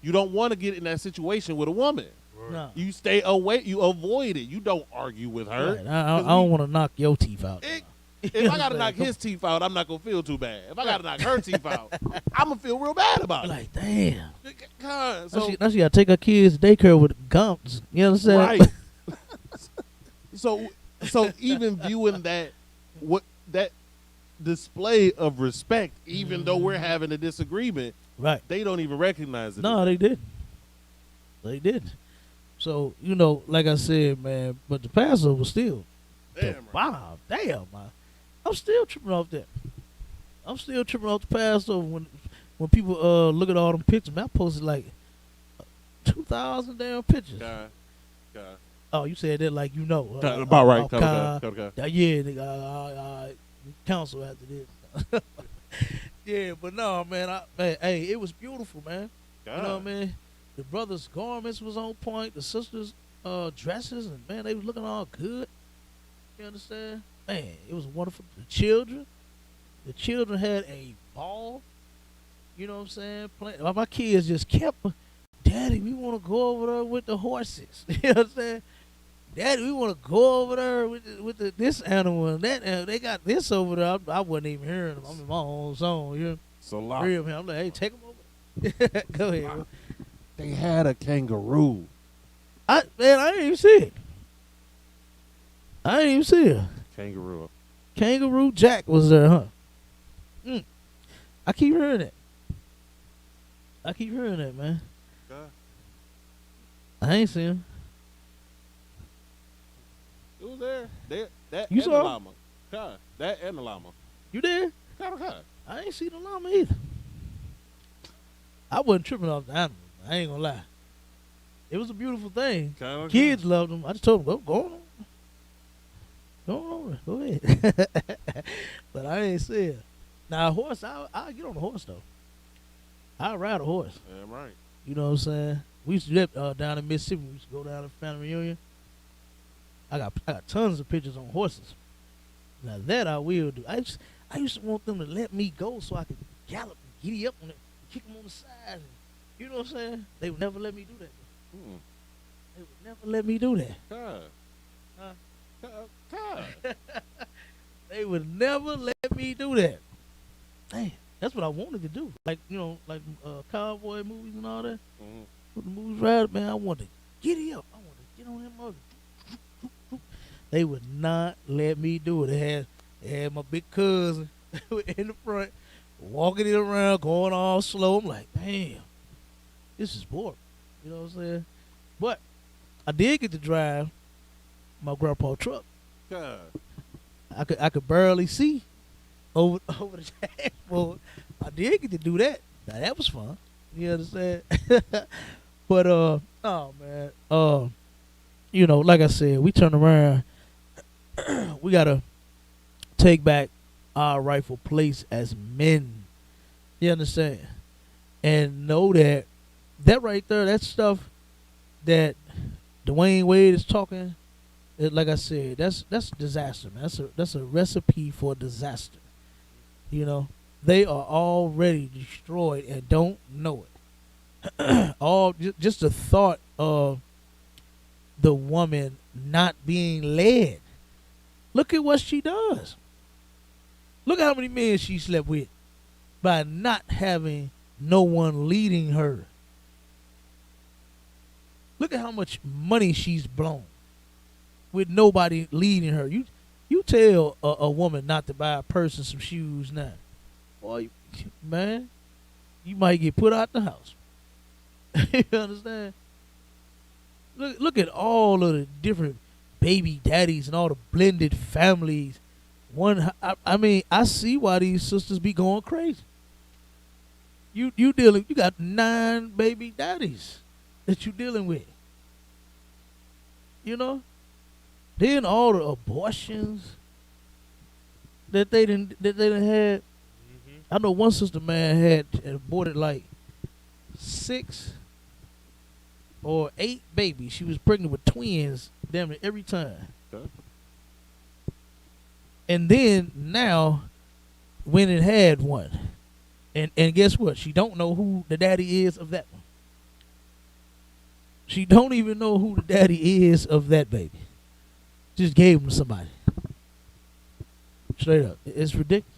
You don't want to get in that situation with a woman. No. You stay away. You avoid it. You don't argue with her. Right. I don't want to knock your teeth out. If I got to knock his teeth out, I'm not going to feel too bad. If I got to knock her teeth out, I'm going to feel real bad about it. Like, damn. God, Now she got to take her kids to daycare with gums. You understand? Right. so even viewing that display of respect, even though we're having a disagreement, Right. they don't even recognize it. No, they didn't. They didn't. So, like I said, man, but the Passover still. Damn, right. Wow, damn, man. I'm still tripping off that. I'm still tripping off the Passover when people look at all them pictures. Man, I posted like 2,000 damn pictures. God. Oh, you said that like About right. Yeah, nigga, counsel after this. Yeah, but no, man, hey, it was beautiful, man. God. You know what I mean? The brothers' garments was on point. The sisters' dresses, and man, they was looking all good. You understand? Man, it was wonderful. The children had a ball. You know what I'm saying? My kids just kept, Daddy, we want to go over there with the horses. You know what I'm saying? Daddy, we want to go over there with this animal and that animal. They got this over there. I wasn't even hearing them. I'm in my own zone. You know? So lot. Real, man. I'm like, hey, take them over. Go ahead. Man. They had a kangaroo. I didn't even see it. I didn't even see it. Kangaroo. Kangaroo Jack was there, huh? I keep hearing that. Man. God. I ain't seen him. It was there. That You and saw? the llama. God. That and the llama. You there? God. I ain't see the llama either. I wasn't tripping off the animal. I ain't gonna lie. It was a beautiful thing. Kids loved them. I just told them, go on. Go ahead. But I ain't see it. Now, a horse, I'll get on a horse, though. I'll ride a horse. Damn right. You know what I'm saying? We used to do that down in Mississippi. We used to go down to family reunion. I got tons of pictures on horses. Now, that I will do. I used to want them to let me go so I could gallop and giddy up on it, kick them on the side. And, you know what I'm saying? They would never let me do that. They would never let me do that. God. They would never let me do that. Damn, that's what I wanted to do. Like, cowboy movies and all that. Mm-hmm. With the movies right, man, I wanted to giddy up. I wanted to get on that mother. They would not let me do it. They had my big cousin in the front, walking it around, going all slow. I'm like, damn, this is boring. You know what I'm saying? But I did get to drive my grandpa's truck. God. I could barely see over the dashboard. I did get to do that. Now that was fun. You understand? But oh man, like I said, we turn around. We gotta take back our rightful place as men. You understand? And know that right there, that stuff that Dwayne Wade is talking. Like I said, that's disaster, man. That's a recipe for disaster. You know, they are already destroyed and don't know it. Just the thought of the woman not being led. Look at what she does. Look how many men she slept with by not having no one leading her. Look at how much money she's blown with nobody leading her. You tell a woman not to buy a person some shoes now. Boy, man, you might get put out the house. You understand? Look at all of the different baby daddies and all the blended families. I see why these sisters be going crazy. You got 9 baby daddies that you dealing with. You know? Then all the abortions that they didn't had. Mm-hmm. I know one sister, man, had aborted like 6 or 8 babies. She was pregnant with twins damn near every time. Okay. And then now, went and had one, and guess what? She don't know who the daddy is of that one. She don't even know who the daddy is of that baby. Just gave him to somebody. Straight up. It's ridiculous.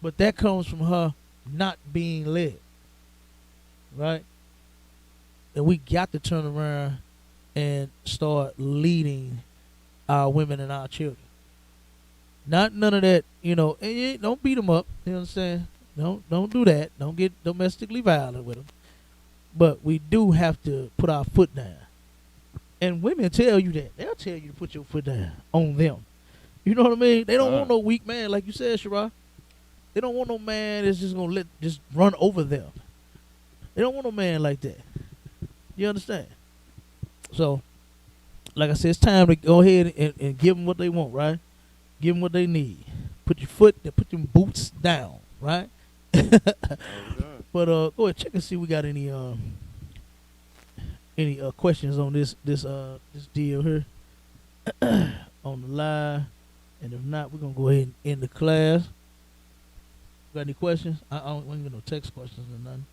But that comes from her not being led. Right? And we got to turn around and start leading our women and our children. Not none of that, and don't beat them up. You know what I'm saying? Don't do that. Don't get domestically violent with them. But we do have to put our foot down. And women tell you that. They'll tell you to put your foot down on them. You know what I mean? They don't want no weak man, like you said, Shara. They don't want no man that's just going to just run over them. They don't want no man like that. You understand? So, like I said, it's time to go ahead and give them what they want, right? Give them what they need. Put them boots down, right? But go ahead, check and see if we got any questions on this deal here on the live, and if not, we're gonna go ahead and end the class. Got any questions? I don't get no text questions or nothing.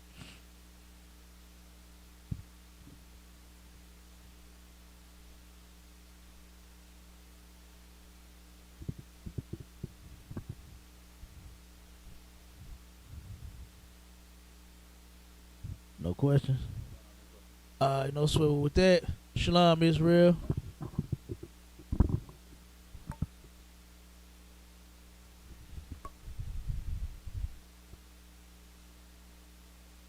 No questions. No sweat with that. Shalom, Israel.